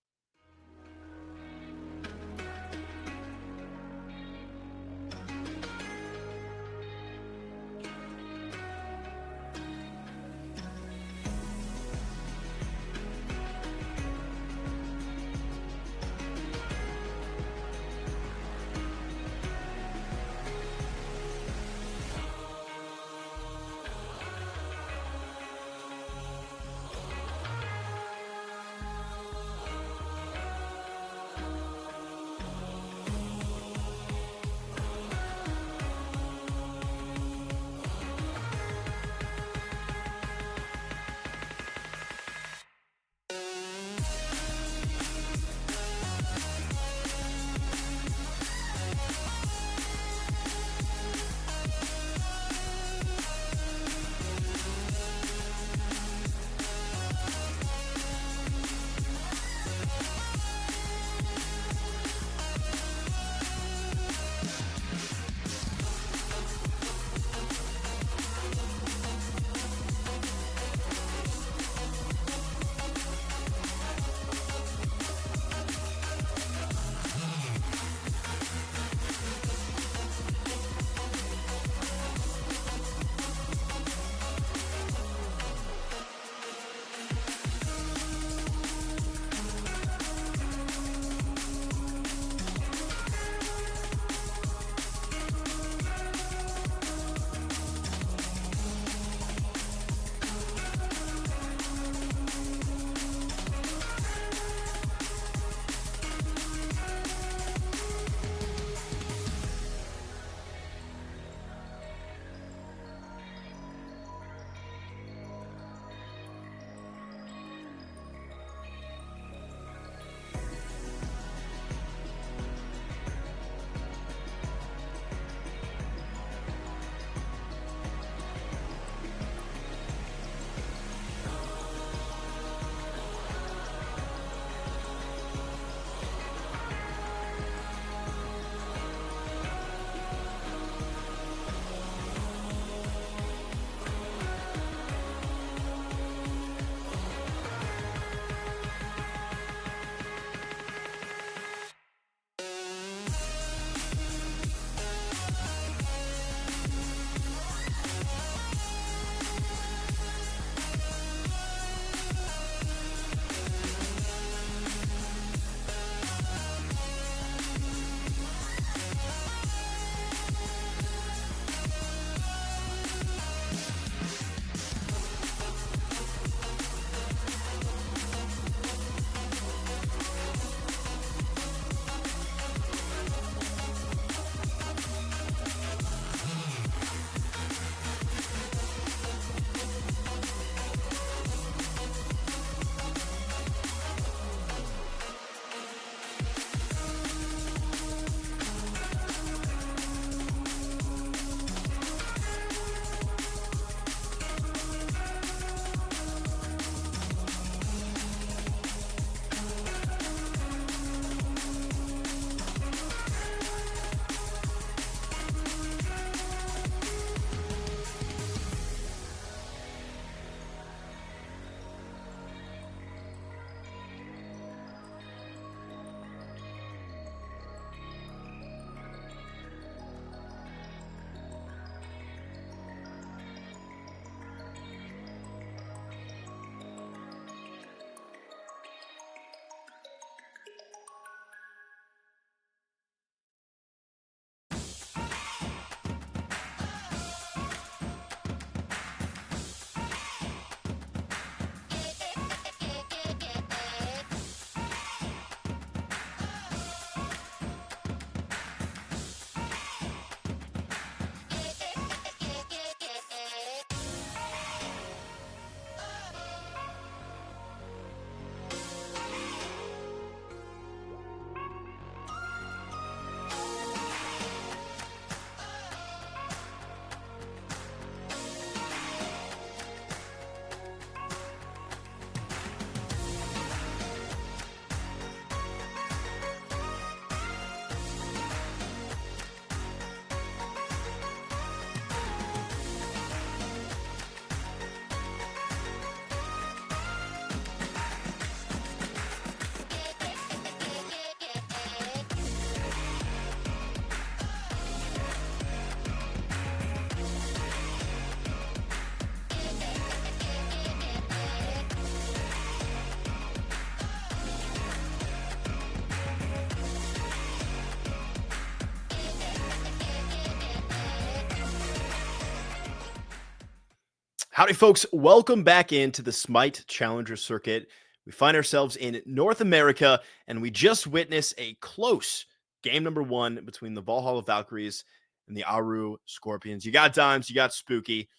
S1: Howdy, folks. Welcome back into the Smite Challenger Circuit. We find ourselves in North America, and we just witnessed a close game number 1 between the Valhalla Valkyries and the Aaru Scorpions. You got Dimes, you got Spooky.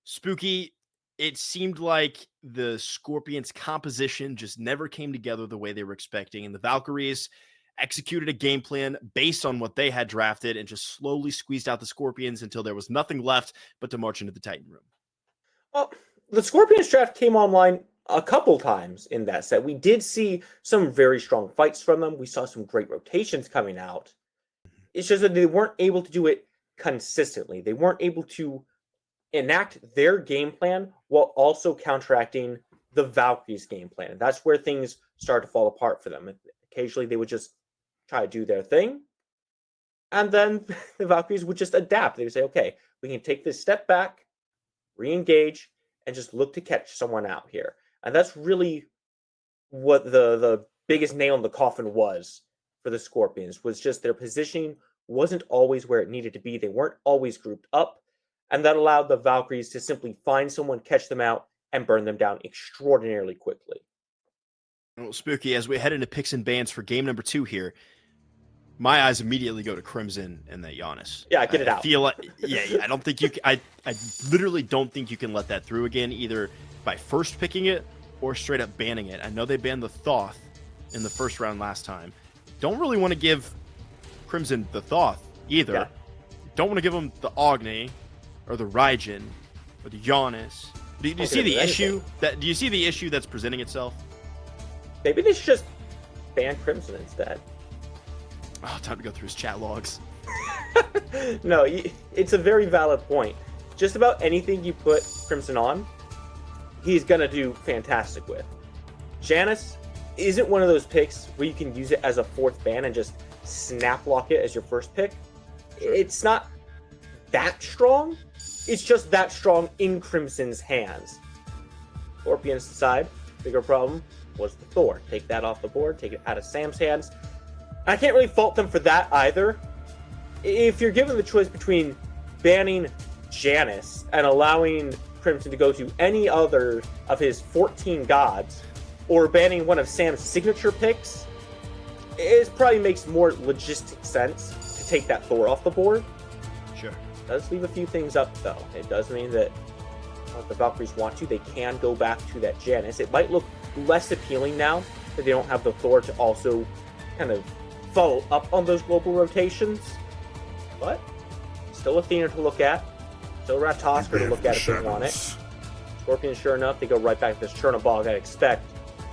S1: Spooky, it seemed like the Scorpions' composition just never came together the way they were expecting, and the Valkyries executed a game plan based on what they had drafted and just slowly squeezed out the Scorpions until there was nothing left but to march into the Titan room.
S2: Well, the Scorpions draft came online a couple times in that set. We did see some very strong fights from them. We saw some great rotations coming out. It's just that they weren't able to do it consistently. They weren't able to enact their game plan while also counteracting the Valkyries' game plan. And that's where things started to fall apart for them. Occasionally, they would just try to do their thing. And then the Valkyries would just adapt. They would say, okay, we can take this step back, re-engage, and just look to catch someone out here. And that's really what the biggest nail in the coffin was for the Scorpions, was just their positioning wasn't always where it needed to be. They weren't always grouped up, and that allowed the Valkyries to simply find someone, catch them out, and burn them down extraordinarily quickly.
S1: Well, Spooky, as we head into picks and bans for game number 2 here, my eyes immediately go to Crimson and that Janus.
S2: Yeah, get it out.
S1: I feel like, I don't think you can, I literally don't think you can let that through again, either by first picking it or straight up banning it. I know they banned the Thoth in the first round last time. Don't really want to give Crimson the Thoth either. Yeah. Don't want to give them the Agni or the Raijin or the Janus. Do you see the issue do you see the issue that's presenting itself?
S2: Maybe they should just ban Crimson instead.
S1: Oh, time to go through his chat logs.
S2: No, it's a very valid point. Just about anything you put Crimson on, he's going to do fantastic with. Janus isn't one of those picks where you can use it as a 4th ban and just snap lock it as your first pick. Sure. It's not that strong. It's just that strong in Crimson's hands. Scorpions decide, bigger problem was the Thor. Take that off the board, take it out of Sam's hands. I can't really fault them for that either. If you're given the choice between banning Janus and allowing Crimson to go to any other of his 14 gods, or banning one of Sam's signature picks, it probably makes more logistic sense to take that Thor off the board.
S1: Sure.
S2: It does leave a few things up, though. It does mean that if the Valkyries want to, they can go back to that Janus. It might look less appealing now that they don't have the Thor to also kind of follow up on those global rotations, but still Athena to look at, still Ratatoskr to look at if they want it. Scorpions, sure enough, they go right back to this Chernobog. I expect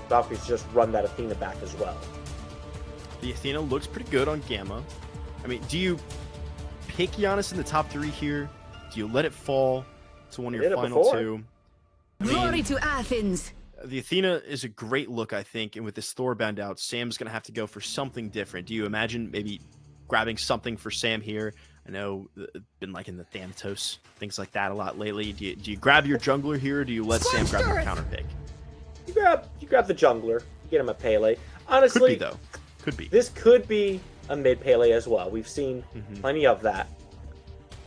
S2: Valkyries to just run that Athena back as well.
S1: The Athena looks pretty good on Gamma. I mean, do you pick Janus in the top 3 here? Do you let it fall to one of your final 2?
S3: Glory to Athens!
S1: The Athena is a great look, I think, and with this Thor bound out, Sam's going to have to go for something different. Do you imagine maybe grabbing something for Sam here? I know been liking the Thanatos, things like that a lot lately. Do you grab your jungler here, or do you let Sam grab your counter pick?
S2: You grab the jungler, get him a Pele. Honestly,
S1: could be, though. Could be.
S2: This could be a mid Pele as well. We've seen plenty of that.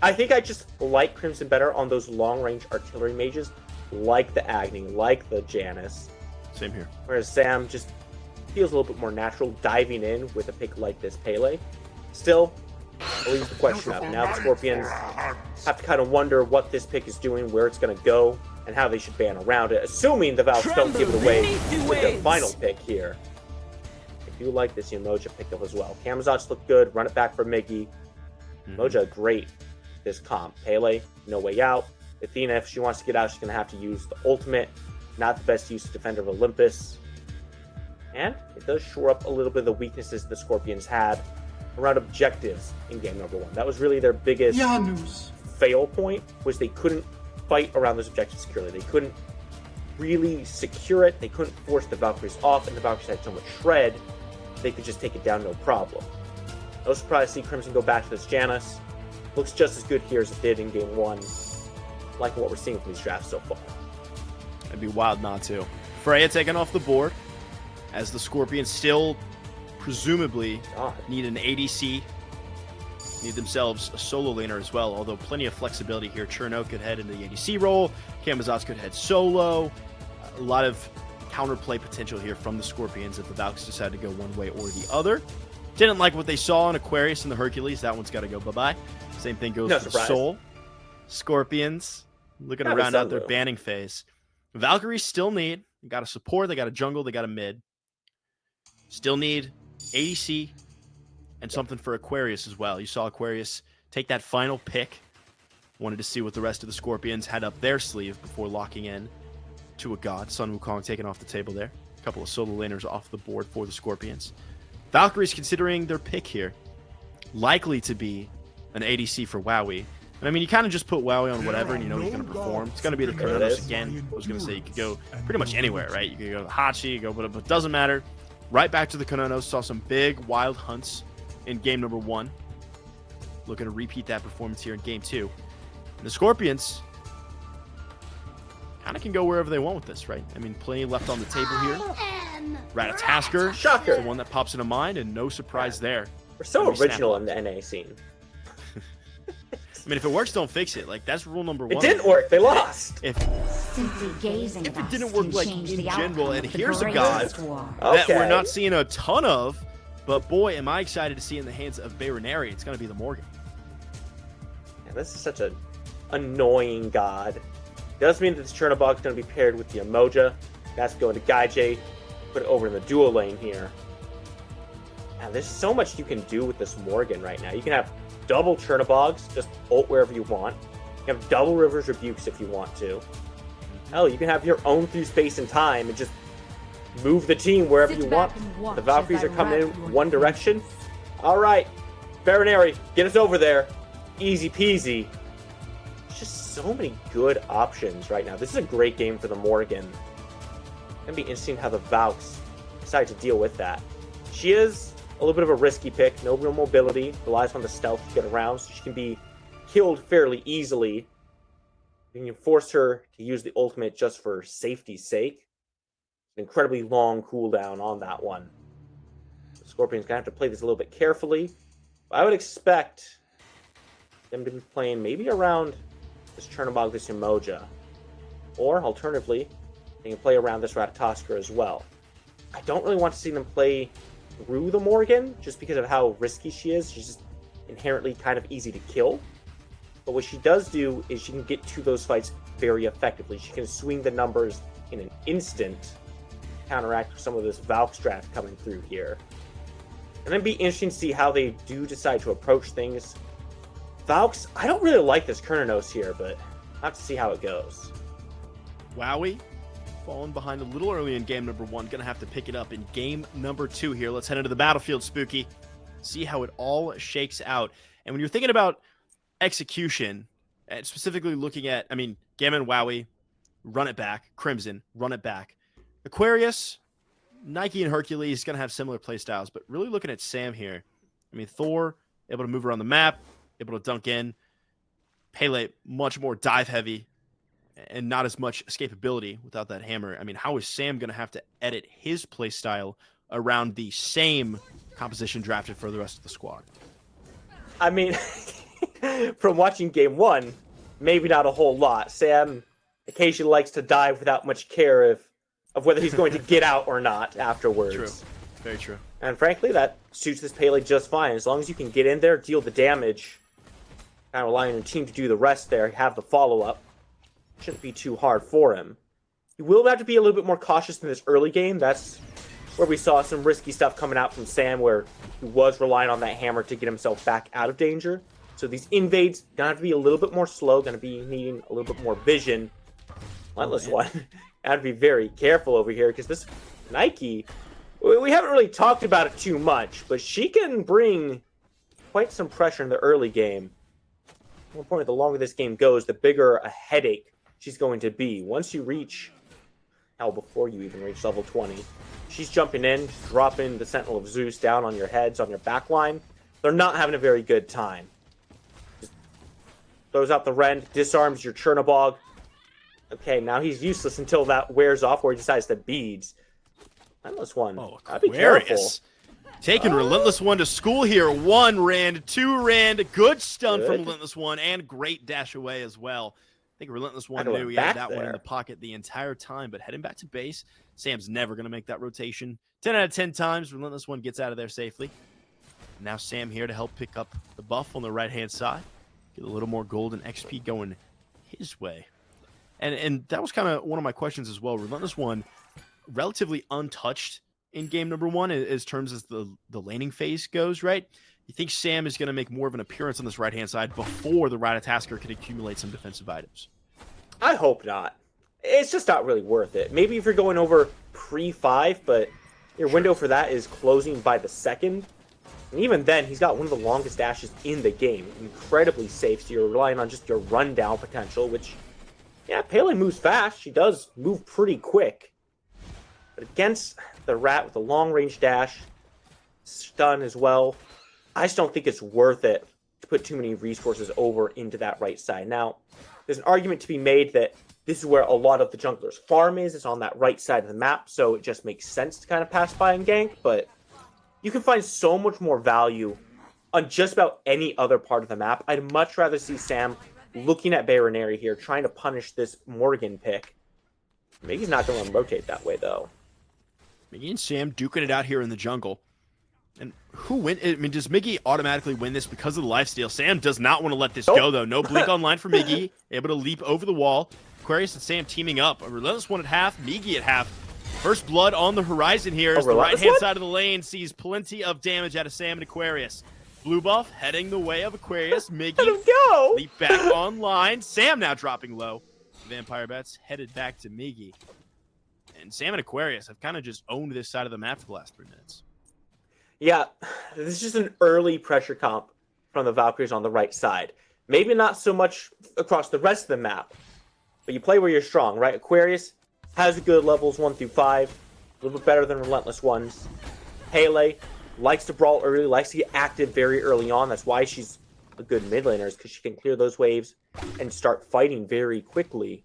S2: I think I just like Crimson better on those long-range artillery mages, like the Agni, like the Janus.
S1: Same here.
S2: Whereas Sam just feels a little bit more natural diving in with a pick like this Pele. Still, I'll leave the question up. Now the Scorpions have to kind of wonder what this pick is doing, where it's going to go, and how they should ban around it, assuming the Valks don't give it away with their final pick here. I do like this Yemoja pickup as well. Camazotz look good. Run it back for Migiiiiii. Yemoja, great. This comp. Pele, no way out. Athena, if she wants to get out, she's going to have to use the ultimate. Not the best use of Defender of Olympus. And it does shore up a little bit of the weaknesses the Scorpions had around objectives in game number 1. That was really their biggest fail point, was they couldn't fight around those objectives securely. They couldn't really secure it. They couldn't force the Valkyries off, and the Valkyries had so much shred, they could just take it down no problem. No surprise to see Crimson go back to this Janus. Looks just as good here as it did in game 1. Like what we're seeing from these drafts so far.
S1: It'd be wild not to. Freya taken off the board, as the Scorpions still presumably need an ADC need themselves a solo laner as well, although plenty of flexibility here. Cherno could head into the ADC role. Camazotz could head solo. A lot of counterplay potential here from the Scorpions if the Valks decide to go one way or the other. Didn't like what they saw in Aquarius and the Hercules. That one's got to go bye-bye. Same thing goes for Soul. Scorpions looking to round out their banning phase. Valkyries still need. They got a support. They got a jungle. They got a mid. Still need ADC and something for Aquarius as well. You saw Aquarius take that final pick. Wanted to see what the rest of the Scorpions had up their sleeve before locking in to a god. Sun Wukong taken off the table there. A couple of solo laners off the board for the Scorpions. Valkyries considering their pick here. Likely to be an ADC for Wowy. And I mean, you kind of just put Wowy on whatever and you know he's going to perform. It's going to be the Cernunnos again. I was going to say you could go pretty much anywhere, right? You could go to Hachi, but it doesn't matter. Right back to the Cernunnos. Saw some big wild hunts in game number 1. Looking to repeat that performance here in game 2. And the Scorpions kind of can go wherever they want with this, right? I mean, plenty left on the table here. Ratatoskr,
S2: Shocker.
S1: the one that pops into mind, and no surprise there.
S2: We're so original in the NA scene.
S1: I mean, if it works, don't fix it. Like, that's rule number 1.
S2: It didn't work. They lost.
S1: If
S3: it
S1: didn't work, like, in general, and here's a god that we're not seeing a ton of, but boy, am I excited to see in the hands of Bayroneri. It's going to be the Morrigan.
S2: Yeah, this is such an annoying god. Does mean that this Chernobog is going to be paired with the Yemoja. That's going to GuyJ. Put it over in the dual lane here. Now, there's so much you can do with this Morrigan right now. You can have double Chernobogs, just ult wherever you want. You can have double Rivers Rebukes if you want to. Hell, you can have your own through space and time and just move the team wherever you want. The Valkyries are coming in one direction. All right, Bayroneri, get us over there. Easy peasy. There's just so many good options right now. This is a great game for the Morrigan. It's going to be interesting how the Valks decide to deal with that. She is a little bit of a risky pick. No real mobility. Relies on the stealth to get around, so she can be killed fairly easily. You can force her to use the ultimate just for safety's sake. An incredibly long cooldown on that one. The Scorpion's going to have to play this a little bit carefully. I would expect them to be playing maybe around this Chernobog, this Yemoja. Or, alternatively, they can play around this Ratatoskr as well. I don't really want to see them play through the Morrigan, just because of how risky she is. She's just inherently kind of easy to kill. But what she does do is she can get to those fights very effectively. She can swing the numbers in an instant, counteract some of this Valk strat coming through here. And it'd be interesting to see how they do decide to approach things. Valks, I don't really like this Cernunnos here, but I'll have to see how it goes.
S1: Wowy falling behind a little early in game number 1. Gonna have to pick it up in game number 2 here. Let's head into the battlefield, Spooky. See how it all shakes out. And when you're thinking about execution, and specifically looking at, I mean, Gamma and Wowy, run it back. Crimson, run it back. Aquarius, Nike and Hercules gonna have similar play styles, but really looking at Sam here. I mean, Thor, able to move around the map, able to dunk in. Pele, much more dive heavy, and not as much escapability without that hammer. I mean, how is Sam going to have to edit his play style around the same composition drafted for the rest of the squad?
S2: I mean, from watching game 1, maybe not a whole lot. Sam occasionally likes to dive without much care of whether he's going to get out or not afterwards.
S1: True. Very true.
S2: And frankly, that suits this Pele just fine. As long as you can get in there, deal the damage, kind of rely on your team to do the rest there, have the follow-up. Shouldn't be too hard for him. He will have to be a little bit more cautious in this early game. That's where we saw some risky stuff coming out from Sam, where he was relying on that hammer to get himself back out of danger. So these invades gonna have to be a little bit more slow, gonna be needing a little bit more vision. RelentlessOne, have to be very careful over here, because this Nike, we haven't really talked about it too much, but she can bring quite some pressure in the early game. At one point, the longer this game goes, the bigger a headache she's going to be. Once you reach, hell, before you even reach level 20, she's jumping in, dropping the Sentinel of Zeus down on your heads, on your back line. They're not having a very good time. Just throws out the Rend, disarms your Chernobog. Okay, now he's useless until that wears off, where he decides to beads. RelentlessOne,
S1: Oh,
S2: I'd be careful.
S1: Aquarius. Taking RelentlessOne to school here. 1 Rand, 2 Rand. Good stun from RelentlessOne and great dash away as well. I think RelentlessOne knew he had that one in the pocket the entire time, but heading back to base, Sam's never going to make that rotation. 10 out of 10 times, RelentlessOne gets out of there safely. Now Sam here to help pick up the buff on the right-hand side. Get a little more gold and XP going his way. And that was kind of one of my questions as well. RelentlessOne, relatively untouched in game number 1 as terms as the laning phase goes, right? You think Sam is going to make more of an appearance on this right-hand side before the Ratatoskr can accumulate some defensive items?
S2: I hope not. It's just not really worth it. Maybe if you're going over pre-5, but your window for that is closing by the 2nd. And even then, he's got one of the longest dashes in the game. Incredibly safe, so you're relying on just your rundown potential, which, yeah, Pele moves fast. She does move pretty quick. But against the Rat with a long-range dash, stun as well, I just don't think it's worth it to put too many resources over into that right side. Now, there's an argument to be made that this is where a lot of the jungler's farm is on that right side of the map, so it just makes sense to kind of pass by and gank, but you can find so much more value on just about any other part of the map. I'd much rather see Sam looking at Bayroneri here, trying to punish this Morrigan pick. Maybe he's not going to rotate that way, though.
S1: Migiiiiii and Sam duking it out here in the jungle. And who win? I mean, does Migiiiiii automatically win this because of the lifesteal? Sam does not want to let this go, though. No blink online for Migiiiiii. Able to leap over the wall. Aquarius and Sam teaming up. A RelentlessOne at half, Migiiiiii at half. First blood on the horizon here as the right-hand side of the lane sees plenty of damage out of Sam and Aquarius. Blue buff heading the way of Aquarius. Migiiiiii leap back online. Sam now dropping low. Vampire Bats headed back to Migiiiiii. And Sam and Aquarius have kind of just owned this side of the map for the last 3 minutes.
S2: Yeah, this is just an early pressure comp from the Valkyries on the right side. Maybe not so much across the rest of the map, but you play where you're strong, right? Aquarius has good levels 1 through 5, a little bit better than RelentlessOne's. Pele likes to brawl early, likes to get active very early on. That's why she's a good mid laner, is because she can clear those waves and start fighting very quickly.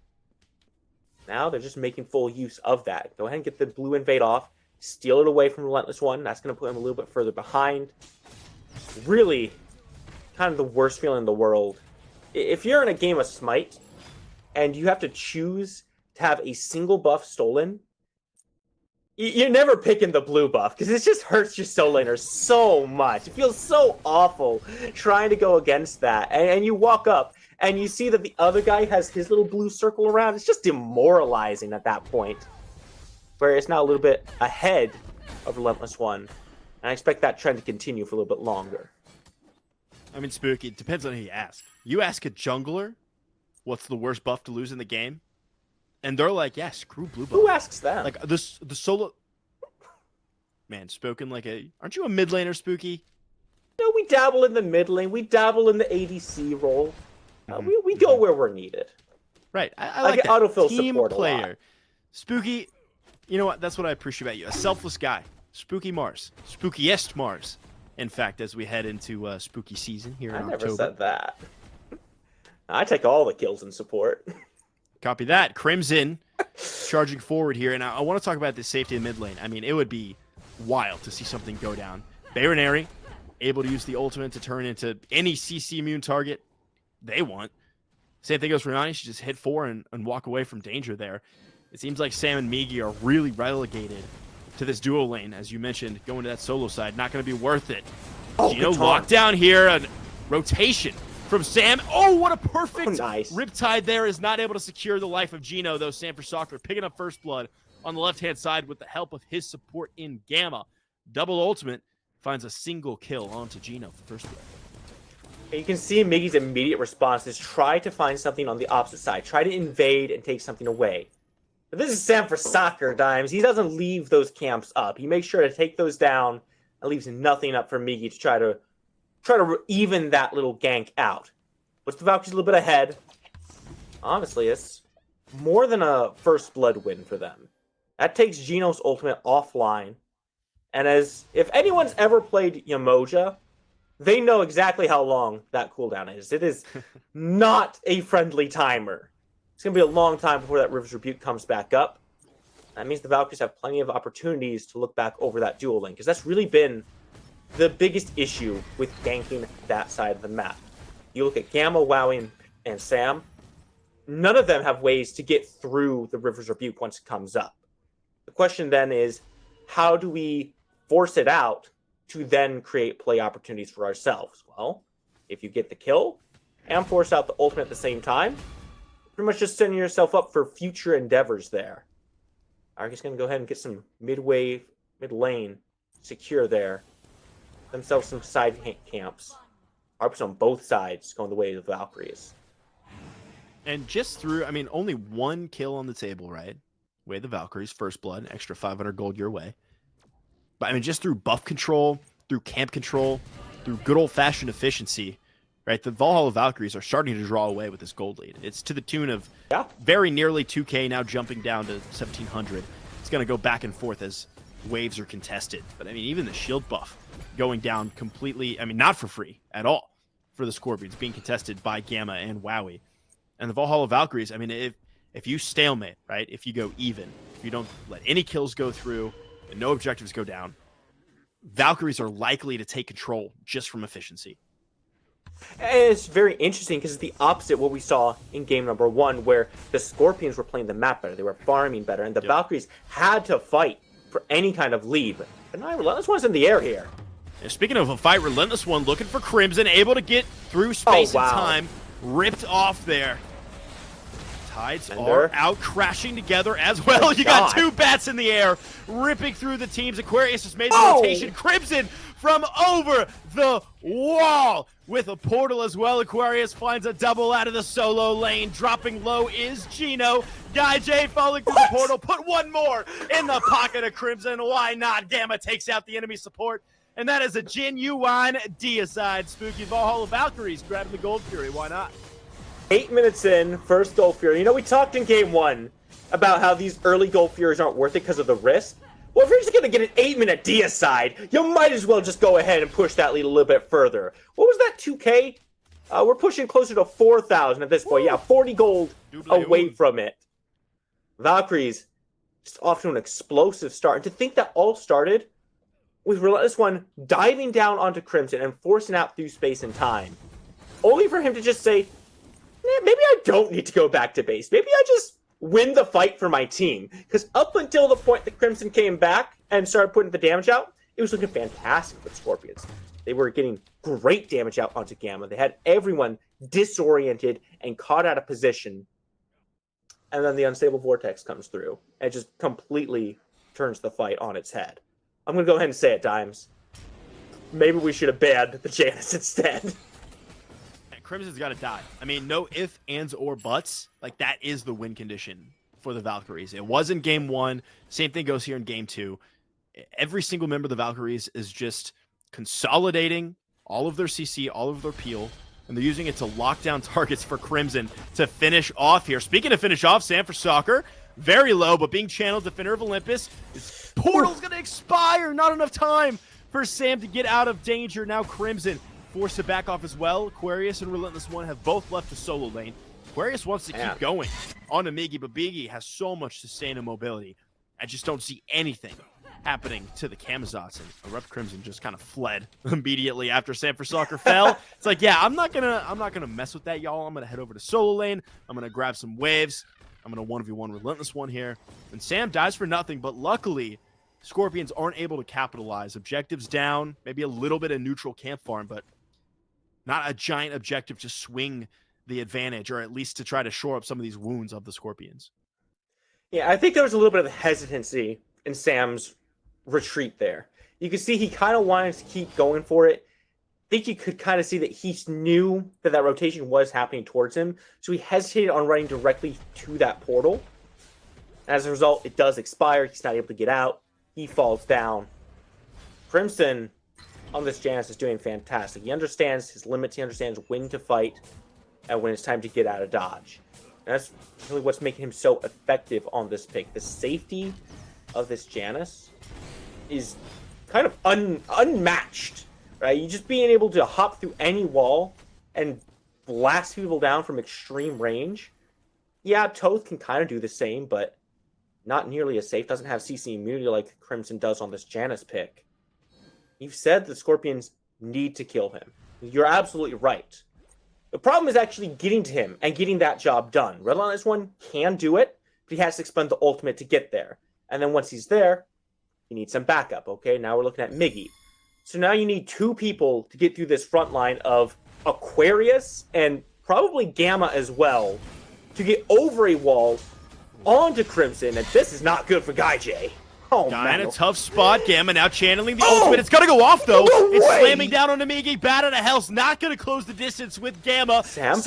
S2: Now they're just making full use of that. Go ahead and get the blue invade off. Steal it away from RelentlessOne. That's going to put him a little bit further behind. Really kind of the worst feeling in the world. If you're in a game of Smite and you have to choose to have a single buff stolen, you're never picking the blue buff because it just hurts your solo laner so much. It feels so awful trying to go against that. And you walk up and you see that the other guy has his little blue circle around. It's just demoralizing at that point. Where it's now a little bit ahead of RelentlessOne. And I expect that trend to continue for a little bit longer.
S1: I mean, Spooky, it depends on who you ask. You ask a jungler what's the worst buff to lose in the game, and they're like, yeah, screw blue buff.
S2: Who asks that?
S1: Like, the solo... Man, spoken like a... Aren't you a mid laner, Spooky?
S2: No, we dabble in the mid lane. We dabble in the ADC role. We go where we're needed.
S1: Right. I like that.
S2: Autofill
S1: Team
S2: support
S1: player.
S2: a lot.
S1: Spooky, you know what? That's what I appreciate about you. A selfless guy. Spooky Mars. Spookiest Mars. In fact, as we head into spooky season here in October.
S2: I never said that. I take all the kills in support.
S1: Copy that. Crimson charging forward here. And I want to talk about the safety in mid lane. I mean, it would be wild to see something go down. Bayroneri able to use the ultimate to turn into any CC immune target they want. Same thing goes for Nani. She just hit 4 and walk away from danger there. It seems like Sam and Migiiiiii are really relegated to this duo lane, as you mentioned, going to that solo side. Not going to be worth it. Gino locked down here. A rotation from Sam. Oh, what a perfect Riptide there. Is not able to secure the life of Gino, though. Sam for Soccer picking up first blood on the left-hand side with the help of his support in Gamma. Double ultimate finds a single kill onto Gino for first blood.
S2: You can see Migiiiii's immediate response is try to find something on the opposite side. Try to invade and take something away. But this is Sam for Soccer, Dimes. He doesn't leave those camps up. He makes sure to take those down and leaves nothing up for Migiiiiii to try to even that little gank out. Puts the Valkyries a little bit ahead. Honestly, it's more than a first blood win for them. That takes Gino's ultimate offline. And if anyone's ever played Yemoja, they know exactly how long that cooldown is. It is not a friendly timer. It's going to be a long time before that River's Rebuke comes back up. That means the Valkyries have plenty of opportunities to look back over that duel lane, because that's really been the biggest issue with ganking that side of the map. You look at Gamma, Wowy, and Sam, none of them have ways to get through the River's Rebuke once it comes up. The question then is, how do we force it out to then create play opportunities for ourselves? Well, if you get the kill and force out the ultimate at the same time, pretty much just setting yourself up for future endeavors there. Argus going to go ahead and get some mid lane secure there. Themselves some side camps. Harps on both sides going the way of the Valkyries.
S1: And just through, I mean, only one kill on the table, right? Way of the Valkyries, first blood, extra 500 gold your way. But I mean, just through buff control, through camp control, through good old-fashioned efficiency, right? The Valhalla Valkyries are starting to draw away with this gold lead. It's to the tune of very nearly 2K, now jumping down to 1,700. It's going to go back and forth as waves are contested. But I mean, even the shield buff going down completely, I mean, not for free at all for the Scorpions, being contested by Gamma and Wowy. And the Valhalla Valkyries, I mean, if you stalemate, right? If you go even, if you don't let any kills go through and no objectives go down, Valkyries are likely to take control just from efficiency.
S2: And it's very interesting because it's the opposite of what we saw in game number 1, where the Scorpions were playing the map better, they were farming better, and the Valkyries had to fight for any kind of lead. But now RelentlessOne's in the air here.
S1: And speaking of a fight, RelentlessOne looking for Crimson, able to get through space and time, ripped off there. Tides are out crashing together as well. You got two bats in the air, ripping through the teams. Aquarius has made the rotation. Crimson from over the wall with a portal as well. Aquarius finds a double out of the solo lane. Dropping low is Geno. GuyJ falling through the portal. Put one more in the pocket of Crimson. Why not? Gamma takes out the enemy support. And that is a genuine deicide. Spooky Valhalla Valkyries grabbing the Gold Fury. Why not?
S2: 8 minutes in, first Gold Fury. You know, we talked in game 1 about how these early Gold Furies aren't worth it because of the risk. Well, if you're just going to get an 8-minute deicide, you might as well just go ahead and push that lead a little bit further. What was that, 2K? We're pushing closer to 4,000 at this point. Yeah, 40 gold away from it. Valkyries just off to an explosive start. And to think that all started with RelentlessOne diving down onto Crimson and forcing out through space and time. Only for him to just say, maybe I don't need to go back to base. Maybe I just win the fight for my team. Because up until the point that Crimson came back and started putting the damage out, it was looking fantastic for the Scorpions. They were getting great damage out onto Gamma. They had everyone disoriented and caught out of position. And then the Unstable Vortex comes through and just completely turns the fight on its head. I'm going to go ahead and say it, Dimes. Maybe we should have banned the Janus instead.
S1: Crimson's got to die. I mean, no ifs, ands, or buts. Like, that is the win condition for the Valkyries. It was in game 1. Same thing goes here in game 2. Every single member of the Valkyries is just consolidating all of their CC, all of their peel, and they're using it to lock down targets for Crimson to finish off here. Speaking of finish off, Sam for Soccer, very low, but being channeled, Defender of Olympus. His portal's going to expire. Not enough time for Sam to get out of danger. Now Crimson forced to back off as well. Aquarius and RelentlessOne have both left the solo lane. Aquarius wants to keep going on to Migiiiiii, but Migiiiiii has so much sustain and mobility. I just don't see anything happening to the Camazotz, and ErupTCrimson just kind of fled immediately after Sam for Soccer fell. It's like, yeah, I'm not gonna mess with that, y'all. I'm gonna head over to solo lane. I'm gonna grab some waves. I'm gonna 1v1 RelentlessOne here. And Sam dies for nothing, but luckily Scorpions aren't able to capitalize. Objectives down, maybe a little bit of neutral camp farm, but not a giant objective to swing the advantage, or at least to try to shore up some of these wounds of the Scorpions.
S2: Yeah, I think there was a little bit of hesitancy in Sam's retreat there. You could see he kind of wanted to keep going for it. I think you could kind of see that he knew that that rotation was happening towards him, so he hesitated on running directly to that portal. As a result, it does expire. He's not able to get out. He falls down. Crimson on this Janus is doing fantastic. He understands his limits. He understands when to fight and when it's time to get out of dodge. And that's really what's making him so effective on this pick. The safety of this Janus is kind of unmatched, right? You just being able to hop through any wall and blast people down from extreme range. Yeah, Toth can kind of do the same, but not nearly as safe. Doesn't have CC immunity like Crimson does on this Janus pick. You've said the Scorpions need to kill him. You're absolutely right. The problem is actually getting to him and getting that job done. RelentlessOne can do it, but he has to expend the ultimate to get there. And then once he's there, you need some backup, okay? Now we're looking at Migiiiiii. So now you need 2 people to get through this front line of Aquarius and probably Gamma as well to get over a wall onto Crimson, and this is not good for GuyJ. Oh,
S1: Guy
S2: man.
S1: in a tough spot. Gamma now channeling the ultimate. It's going to go off, though.
S2: No
S1: it's
S2: way.
S1: slamming down onto Migiiiiii. Bat out of hell's not going to close the distance with Gamma.
S2: Sam?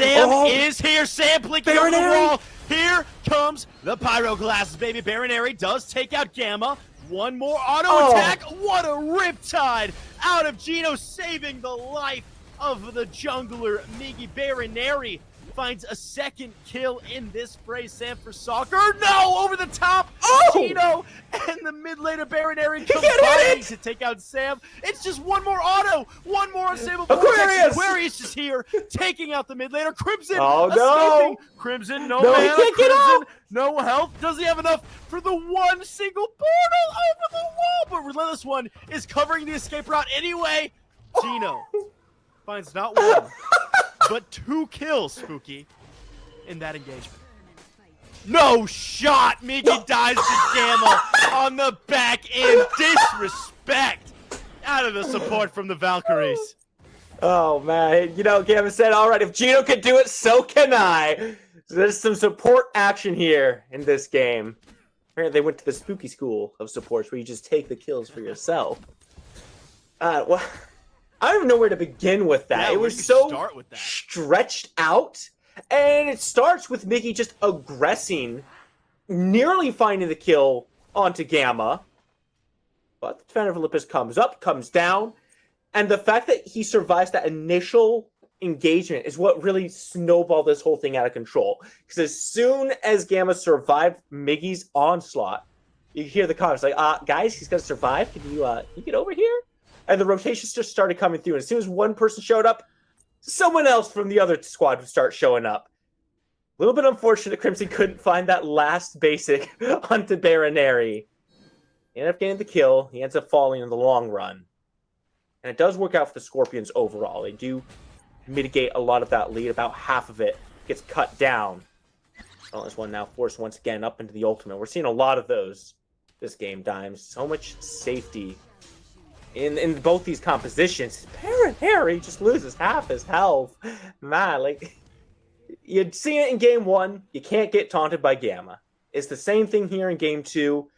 S1: Is here. Sam blinking over the
S2: Bayroneri.
S1: wall. Here comes the Pyro Glasses, baby. Bayroneri does take out Gamma. One more auto attack. What a riptide out of Geno, saving the life of the jungler. Migiiiiii. Bayroneri finds a second kill in this fray. Sam for soccer. No, over the top. Geno and the mid laner Bayroneri combining to take out Sam. It's just one more auto. One more unstable vortex. Aquarius is here, taking out the mid laner. Crimson escaping. Crimson, no mana.
S2: He can't get
S1: Crimson,
S2: up.
S1: no health. Does he have enough for the one single portal over the wall? But RelentlessOne is covering the escape route anyway. Geno finds not one, but 2 kills, Spooky, in that engagement. No shot! Migiiiiii dies to Gamma on the back end. Disrespect out of the support from the Valkyries.
S2: Oh, man. You know, Gamma said, all right, if Geno can do it, so can I. So there's some support action here in this game. Apparently they went to the spooky school of supports where you just take the kills for yourself. Well, I don't even know where to begin with that.
S1: Yeah,
S2: it
S1: where
S2: was
S1: do you
S2: so
S1: start with that?
S2: stretched out. And it starts with Migiiiiii just aggressing, nearly finding the kill onto Gamma. But the Defender of Olympus comes up, comes down. And the fact that he survives that initial engagement is what really snowballed this whole thing out of control. Because as soon as Gamma survived Migiiiii's onslaught, you hear the comments like, guys, he's going to survive. Can you get over here? And the rotations just started coming through. And as soon as one person showed up, someone else from the other squad would start showing up. A little bit unfortunate Crimson couldn't find that last basic onto Bayroneri. He ended up getting the kill. He ends up falling in the long run. And it does work out for the Scorpions overall. They do mitigate a lot of that lead. About half of it gets cut down. RelentlessOne now forced once again up into the ultimate. We're seeing a lot of those this game, Dimes. So much safety in both these compositions. Bayroneri just loses half his health. Man, like, you'd see it in game 1. You can't get taunted by Gamma. It's the same thing here in game 2.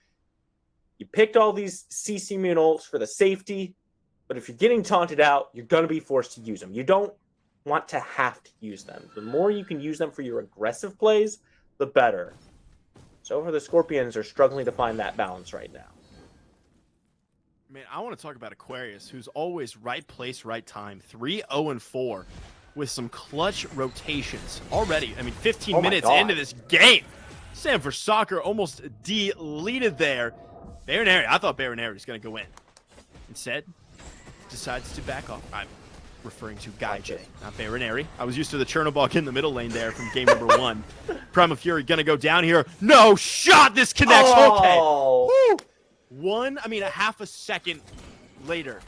S2: You picked all these CC immune ults for the safety, but if you're getting taunted out, you're going to be forced to use them. You don't want to have to use them. The more you can use them for your aggressive plays, the better. So far, the Scorpions are struggling to find that balance right now.
S1: Man, I want to talk about Aquarius, who's always right place, right time. 3-0-4 with some clutch rotations already. I mean, 15 minutes into this game. Sam for soccer almost deleted there. Bayroneri, I thought Bayroneri was going to go in. Instead, decides to back off. I'm referring to GuyJ, not Bayroneri. I was used to the Chernobog in the middle lane there from game number 1. Primal Fury going to go down here. No shot! This connects. Okay. Woo! A half a second later.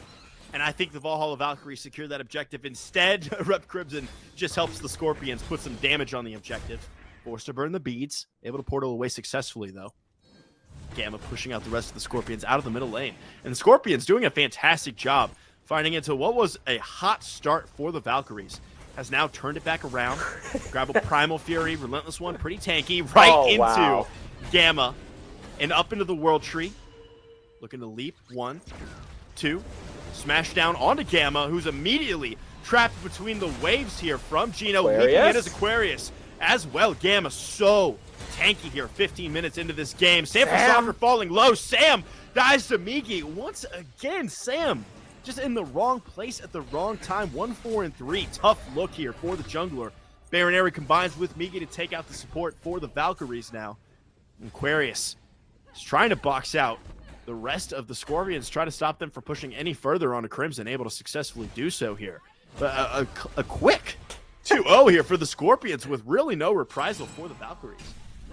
S1: And I think the Valhalla Valkyries secured that objective. Instead, ErupTCrimson just helps the Scorpions put some damage on the objective. Forced to burn the beads. Able to portal away successfully, though. Gamma pushing out the rest of the Scorpions out of the middle lane. And the Scorpions doing a fantastic job finding into what was a hot start for the Valkyries. Has now turned it back around. Grab a Primal Fury, RelentlessOne, pretty tanky, right into Gamma and up into the World Tree. Looking to leap. 1, 2. Smash down onto Gamma, who's immediately trapped between the waves here from Geno. Leaping in as Aquarius as well. Gamma so tanky here. 15 minutes into this game. Sam for soccer falling low. Sam dies to Migiiiiii. Once again, Sam just in the wrong place at the wrong time. 1-4-3. Tough look here for the jungler. Bayroneri combines with Migiiiiii to take out the support for the Valkyries now. Aquarius is trying to box out the rest of the Scorpions, try to stop them from pushing any further onto Crimson, able to successfully do so here. But a quick 2-0 here for the Scorpions with really no reprisal for the Valkyries.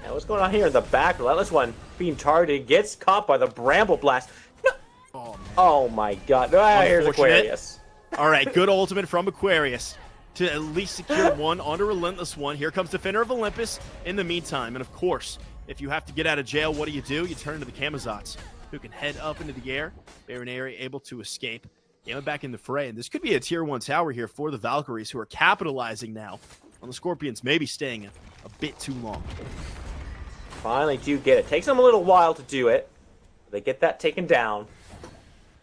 S2: Now, what's going on here in the back? RelentlessOne being targeted, gets caught by the Bramble Blast. No.
S1: Oh,
S2: Oh my god. Ah, here's
S1: Unfortunate.
S2: Aquarius.
S1: All right, good ultimate from Aquarius to at least secure one onto RelentlessOne. Here comes Defender of Olympus in the meantime. And of course, if you have to get out of jail, what do? You turn to the Camazotz, who can head up into the air. Bayroneri able to escape. Gamma back in the fray. And this could be a tier 1 tower here for the Valkyries, who are capitalizing now on the Scorpions maybe staying a bit too long.
S2: Finally do get it. Takes them a little while to do it. They get that taken down.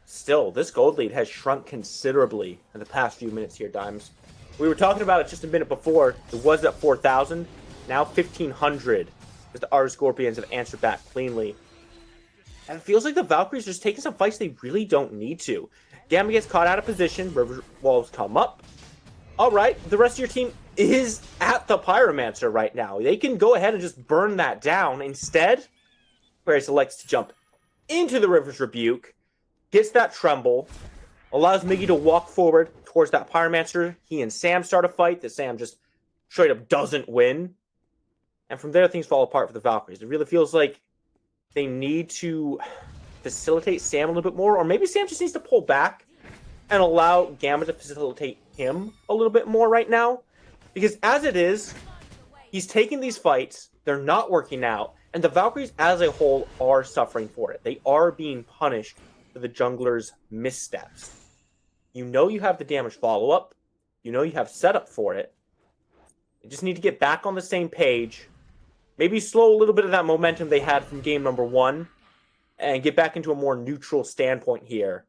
S2: Still, this gold lead has shrunk considerably in the past few minutes here, Dimes. We were talking about it just a minute before. It was at 4,000. Now 1,500. As the Aaru Scorpions have answered back cleanly. And it feels like the Valkyries are just taking some fights they really don't need to. Gamma gets caught out of position. River walls come up. All right, the rest of your team is at the Pyromancer right now. They can go ahead and just burn that down. Instead, Aquarius elects to jump into the River's Rebuke, gets that Tremble, allows Migiiiiii to walk forward towards that Pyromancer. He and Sam start a fight that Sam just straight up doesn't win. And from there, things fall apart for the Valkyries. It really feels like they need to facilitate Sam a little bit more, or maybe Sam just needs to pull back and allow Gamma to facilitate him a little bit more right now. Because as it is, he's taking these fights, they're not working out, and the Valkyries as a whole are suffering for it. They are being punished for the jungler's missteps. You know you have the damage follow-up, you know you have setup for it. You just need to get back on the same page, maybe slow a little bit of that momentum they had from game number 1, and get back into a more neutral standpoint here.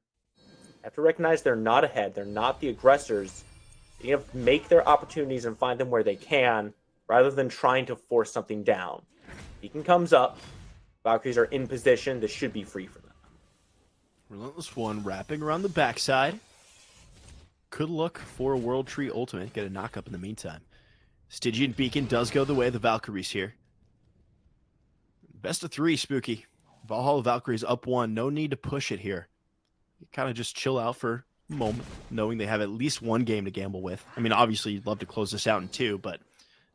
S2: Have to recognize they're not ahead. They're not the aggressors. You have to make their opportunities and find them where they can, rather than trying to force something down. Beacon comes up. Valkyries are in position. This should be free for them.
S1: RelentlessOne wrapping around the backside. Could look for a World Tree ultimate. Get a knock up in the meantime. Stygian Beacon does go the way of the Valkyries here. Best of 3, Spooky. Valhalla Valkyries up 1. No need to push it here. You kind of just chill out for a moment, knowing they have at least 1 game to gamble with. I mean, obviously, you'd love to close this out in 2, but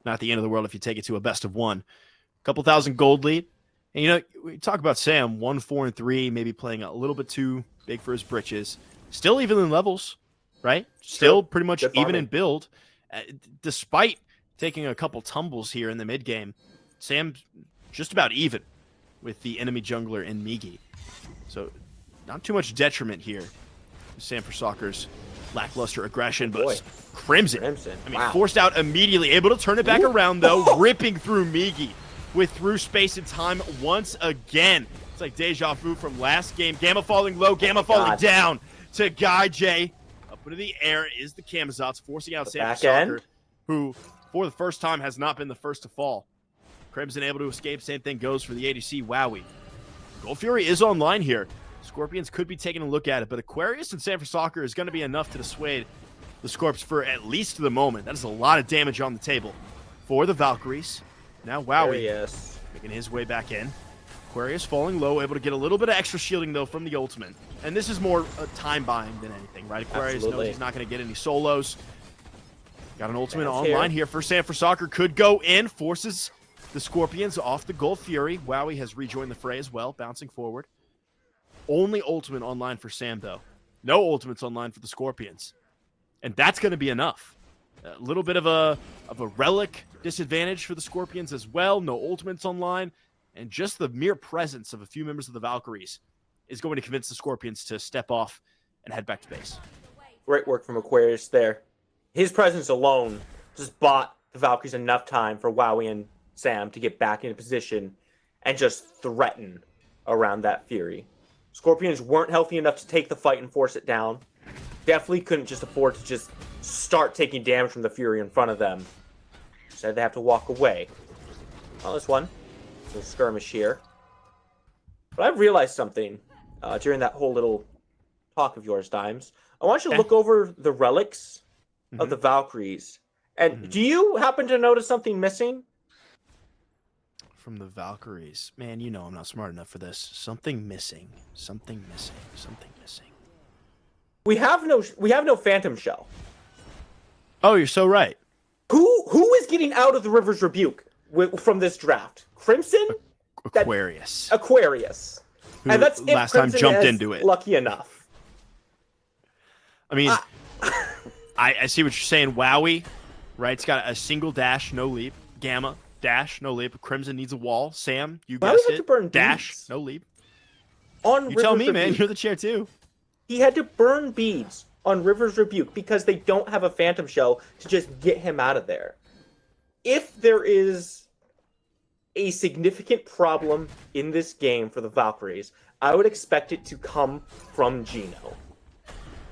S1: not the end of the world if you take it to a best of 1. Couple thousand gold lead. And, you know, we talk about Sam, 1, 4, and 3, maybe playing a little bit too big for his britches. Still even in levels, right? Still pretty much even in build. Despite taking a couple tumbles here in the mid game, Sam's just about even with the enemy jungler in Migiiiiii. So not too much detriment here. Sam for Soccer's lackluster aggression, but Crimson. I mean, forced out immediately, able to turn it back around though, ripping through Migiiiiii with through space and time once again. It's like deja vu from last game. Gamma falling low, Gamma falling down to GuyJ. Up into the air is the Camazotz, forcing out Sam for Soccer, who for the first time has not been the first to fall. Crimson able to escape. Same thing goes for the ADC Wowy. Gold Fury is online here. Scorpions could be taking a look at it, but Aquarius and Sam for Soccer is going to be enough to dissuade the Scorps for at least the moment. That is a lot of damage on the table for the Valkyries. Now Wowy making his way back in. Aquarius falling low, able to get a little bit of extra shielding though from the ultimate. And this is more time buying than anything, right? Aquarius knows he's not going to get any solos. Got an ultimate online here for Sam for Soccer. Could go in, forces the Scorpions off the Gold Fury. Wowy has rejoined the fray as well, bouncing forward. Only ultimate online for Sam, though. No ultimates online for the Scorpions. And that's going to be enough. A little bit of a relic disadvantage for the Scorpions as well. No ultimates online. And just the mere presence of a few members of the Valkyries is going to convince the Scorpions to step off and head back to base.
S2: Great work from Aquarius there. His presence alone just bought the Valkyries enough time for Wowy and Sam to get back into position and just threaten around that Fury. Scorpions weren't healthy enough to take the fight and force it down. Definitely couldn't just afford to just start taking damage from the Fury in front of them. Instead, they have to walk away. Well, this one. A skirmish here. But I've realized something during that whole little talk of yours, Dimes. I want you to look over the relics of the Valkyries. And do you happen to notice something missing?
S1: From the Valkyries. Man, you know I'm not smart enough for this. Something missing. Something missing. Something missing.
S2: We have no Phantom Shell.
S1: Oh, you're so right.
S2: Who is getting out of the River's Rebuke from this draft? Crimson?
S1: Aquarius.
S2: Aquarius.
S1: who
S2: And that's if
S1: last time
S2: Crimson
S1: jumped
S2: is
S1: into it.
S2: lucky enough.
S1: I mean, I see what you're saying. Wowy, right? It's got a single dash, no leap. Gamma, dash, no leap. Crimson needs a wall. Sam, you
S2: Wowy
S1: guessed
S2: had to
S1: it.
S2: burn
S1: Dash,
S2: beads.
S1: no leap.
S2: On
S1: You tell
S2: River's
S1: me, man.
S2: Rebuke,
S1: You're the chair too.
S2: he had to burn beads on River's Rebuke because they don't have a Phantom Shell to just get him out of there. If there is a significant problem in this game for the Valkyries, I would expect it to come from Geno.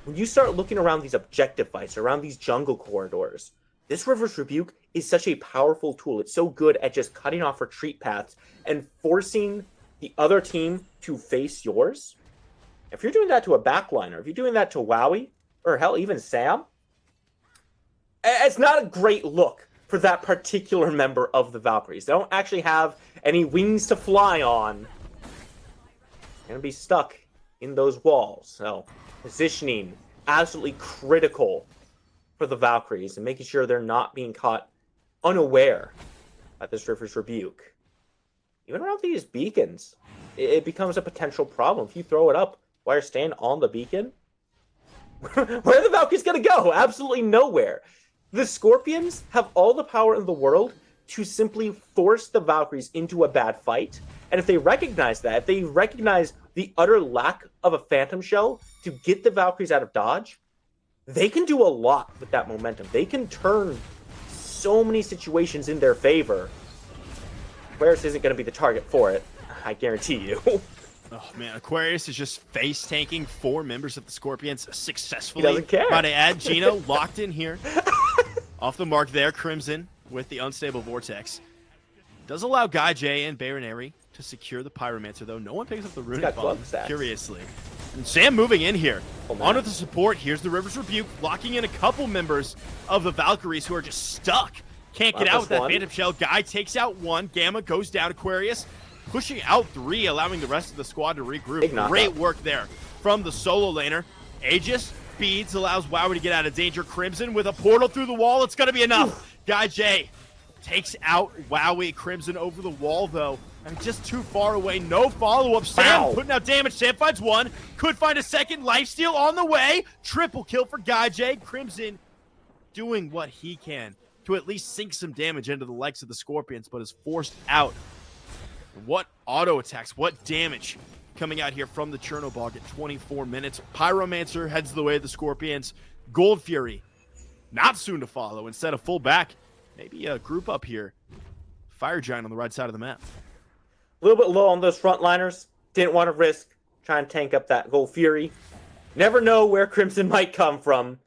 S2: When you start looking around these objective fights, around these jungle corridors, this River's Rebuke is such a powerful tool. It's so good at just cutting off retreat paths and forcing the other team to face yours. If you're doing that to a backliner, if you're doing that to Wowy, or hell, even Sam, it's not a great look for that particular member of the Valkyries. They don't actually have any wings to fly on. They're going to be stuck in those walls. So, positioning, absolutely critical for the Valkyries, and making sure they're not being caught unaware at this River's Rebuke. Even around these beacons, it becomes a potential problem. If you throw it up while you're staying on the beacon, where are the Valkyries going to go? Absolutely nowhere. The Scorpions have all the power in the world to simply force the Valkyries into a bad fight. And if they recognize that, if they recognize the utter lack of a Phantom Shell to get the Valkyries out of dodge, they can do a lot with that momentum. They can turn so many situations in their favor. Aquarius isn't going to be the target for it, I guarantee you.
S1: Oh man, Aquarius is just face tanking 4 members of the Scorpions successfully.
S2: He doesn't care.
S1: About to add Geno locked in here. Off the mark there, Crimson with the unstable vortex. Does allow GuyJ and Bayroneri to secure the Pyromancer, though. No one picks up the runic bomb, curiously. And Sam moving in here. Onto the support. Here's the River's Rebuke, locking in a couple members of the Valkyries who are just stuck. Can't get out with that Phantom Shell. Guy takes out 1. Gamma goes down. Aquarius pushing out 3, allowing the rest of the squad to regroup. Great work there from the solo laner. Aegis Beads allows Wowy to get out of danger. Crimson with a portal through the wall. It's going to be enough. GuyJ takes out Wowy. Crimson over the wall, though. And just too far away. No follow-up. Sam putting out damage. Sam finds 1. Could find a second. Lifesteal on the way. Triple kill for GuyJ. Crimson doing what he can to at least sink some damage into the legs of the Scorpions, but is forced out. What auto attacks, what damage coming out here from the Chernobog at 24 minutes. Pyromancer heads the way of the Scorpions. Gold Fury, not soon to follow. Instead of full back, maybe a group up here. Fire Giant on the right side of the map.
S2: A little bit low on those frontliners. Didn't want to risk trying to tank up that Gold Fury. Never know where Crimson might come from.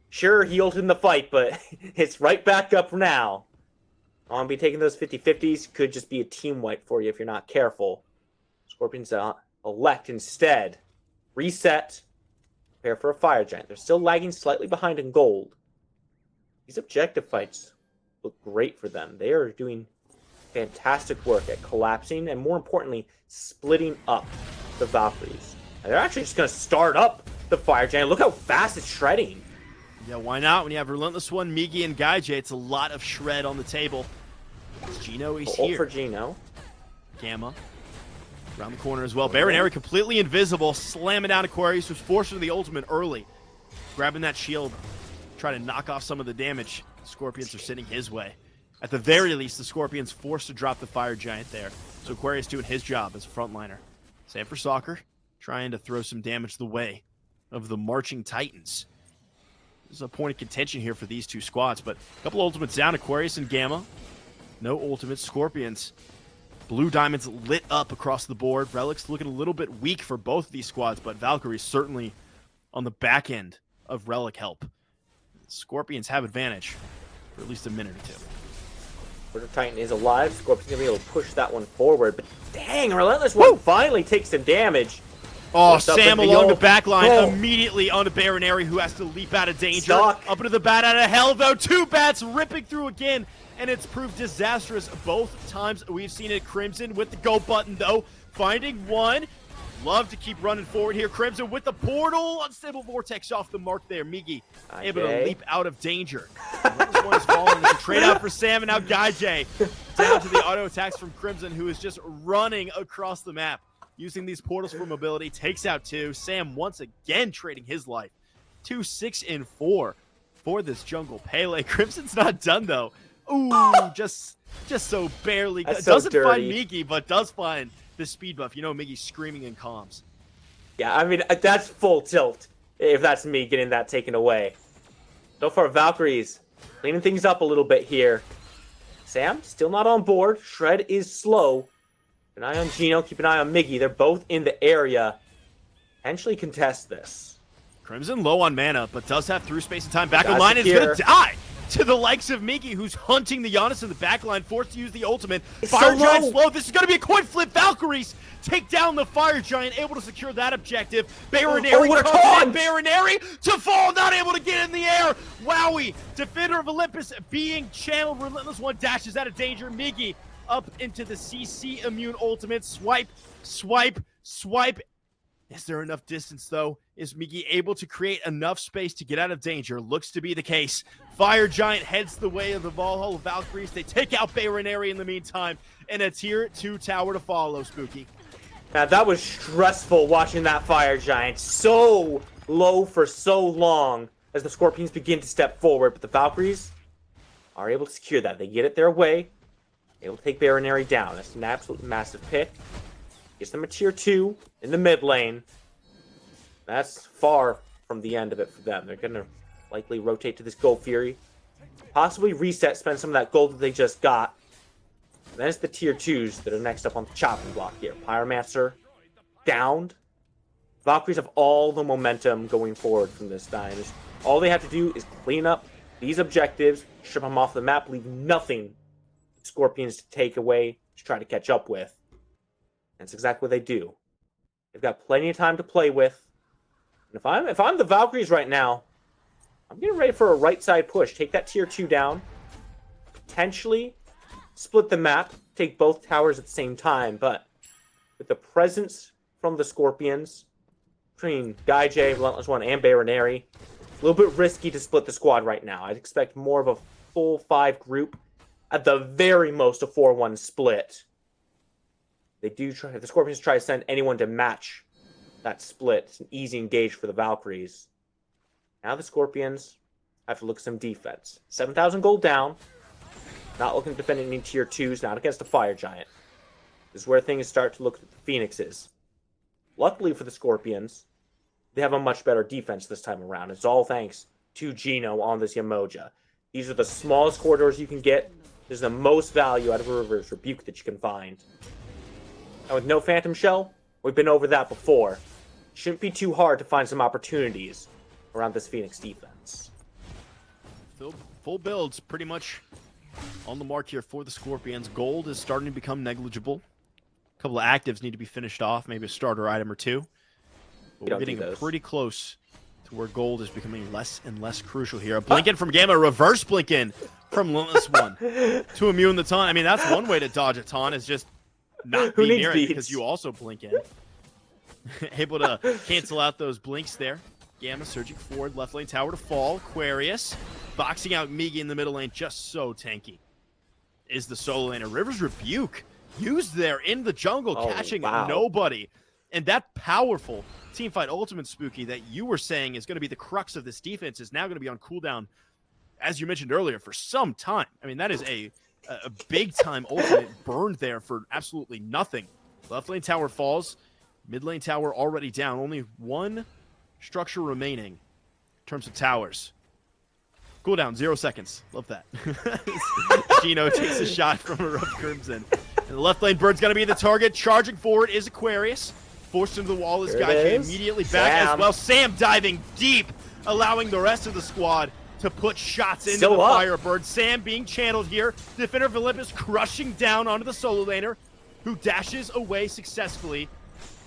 S2: Sure, he ulted in the fight, but it's right back up now. I'll be taking those 50-50s. Could just be a team wipe for you if you're not careful. Scorpions elect instead. Reset. Prepare for a Fire Giant. They're still lagging slightly behind in gold. These objective fights look great for them. They are doing fantastic work at collapsing and, more importantly, splitting up the Valkyries. And they're actually just going to start up the Fire Giant. Look how fast it's shredding.
S1: Yeah, why not? When you have RelentlessOne, Migiiiiii, and GuyJ, it's a lot of shred on the table. Geno is here.
S2: For Geno.
S1: Gamma around the corner as well. Bayroneri completely invisible, slamming down Aquarius, who's forced into the ultimate early. Grabbing that shield, trying to knock off some of the damage. Scorpions are sitting his way. At the very least, the Scorpions forced to drop the Fire Giant there. So Aquarius doing his job as a frontliner. Same for Soccer, trying to throw some damage the way of the Marching Titans. This is a point of contention here for these two squads, but a couple ultimates down, Aquarius and Gamma. No ultimates, Scorpions. Blue Diamonds lit up across the board. Relic's looking a little bit weak for both of these squads, but Valkyries certainly on the back end of Relic help. Scorpions have advantage for at least a minute or two.
S2: Order Titan is alive. Scorpion's going to be able to push that one forward, but dang, RelentlessOne finally takes some damage.
S1: Oh, Sam along the back line, immediately onto Bayroneri, who has to leap out of danger. Up into the bat out of hell, though. 2 bats ripping through again, and it's proved disastrous both times we've seen it. Crimson with the go button, though. Finding 1. Love to keep running forward here. Crimson with the portal. Unstable Vortex off the mark there. Migiiiiii able to leap out of danger. This one is falling. It's a trade out for Sam, and now GuyJ down to the auto attacks from Crimson, who is just running across the map. using these portals for mobility. Takes out 2. Sam once again trading his life. 2, 6, and 4 for this jungle Pele. Crimson's not done though. Ooh, just so barely.
S2: That's
S1: Doesn't
S2: so
S1: find
S2: dirty.
S1: Migiiiiii, but does find the speed buff. You know, Migiiiii's screaming in comms.
S2: Yeah, I mean, that's full tilt if that's me getting that taken away. So far, Valkyries cleaning things up a little bit here. Sam, still not on board. Shred is slow. Keep an eye on Geno, keep an eye on Migiiiiii. They're both in the area. Potentially contest this.
S1: Crimson low on mana, but does have through space and time. Back
S2: Got
S1: online is
S2: secure.
S1: going to die to the likes of Migiiiiii, who's hunting the Janus in the back line, forced to use the ultimate.
S2: It's
S1: Fire
S2: so
S1: Giant
S2: low.
S1: slow. This is going to be a coin flip. Valkyries take down the Fire Giant, able to secure that objective. Bayroneri
S2: what a
S1: comes in.
S2: taunt!
S1: Bayroneri to fall, not able to get in the air. Wowy, Defender of Olympus, being channeled. RelentlessOne dashes out of danger. Migiiiiii up into the CC immune ultimate. Swipe, swipe, swipe. Is there enough distance, though? Is Migiiiiii able to create enough space to get out of danger? Looks to be the case. Fire Giant heads the way of the Valhalla Valkyries. They take out Bayroneri in the meantime, and a tier 2 tower to follow, Spooky.
S2: Now, that was stressful watching that Fire Giant so low for so long as the Scorpions begin to step forward, but the Valkyries are able to secure that. They get it their way, able to take Bayroneri down. That's an absolute massive pick. Gets them a tier 2 in the mid lane. That's far from the end of it for them. They're going to likely rotate to this Gold Fury. Possibly reset, spend some of that gold that they just got. And then it's the tier 2s that are next up on the chopping block here. Pyromancer downed. Valkyries have all the momentum going forward from this time. All they have to do is clean up these objectives, strip them off the map, leave nothing for Scorpions to take away, to try to catch up with. That's exactly what they do. They've got plenty of time to play with. And if I'm the Valkyries right now, I'm getting ready for a right side push. Take that tier 2 down. Potentially split the map. Take both towers at the same time. But with the presence from the Scorpions, between GuyJ, RelentlessOne, and Bayroneri, it's a little bit risky to split the squad right now. I'd expect more of a full 5 group. At the very most, a 4-1 split. They do try. If the Scorpions try to send anyone to match that split, it's an easy engage for the Valkyries. Now the Scorpions have to look at some defense. 7,000 gold down. Not looking to defend any tier 2s, not against a Fire Giant. This is where things start to look at the Phoenixes. Luckily for the Scorpions, they have a much better defense this time around. It's all thanks to Geno on this Yemoja. These are the smallest corridors you can get. There's the most value out of a reverse rebuke that you can find. And with no Phantom Shell, we've been over that before. Shouldn't be too hard to find some opportunities around this Phoenix defense.
S1: Full builds pretty much on the mark here for the Scorpions. Gold is starting to become negligible. A couple of actives need to be finished off, maybe a starter item or 2. But we're getting pretty close to where gold is becoming less and less crucial here. A blink in from Gamma, reverse blink in from RelentlessOne to immune the taunt. I mean, that's one way to dodge a taunt, is just not be near it because you also blink in. Able to cancel out those blinks there. Gamma surging forward, left lane tower to fall. Aquarius boxing out Migiiiiii in the middle lane, just so tanky. Is the solo laner. River's Rebuke used there in the jungle, catching nobody. And that powerful teamfight ultimate, Spooky, that you were saying is going to be the crux of this defense is now going to be on cooldown, as you mentioned earlier, for some time. I mean, that is a big-time ultimate burned there for absolutely nothing. Left lane tower falls. Mid lane tower already down. Only one structure remaining in terms of towers. Cooldown, 0 seconds. Love that. Geno takes a shot from ErupTCrimson. And the left lane bird's going to be the target. Charging forward is Aquarius. Forced into the wall is GuyJ. Immediately back as well. Sam diving deep, allowing the rest of the squad to put shots into the Firebird. Sam being channeled here. Defender of Olympus crushing down onto the solo laner, who dashes away successfully.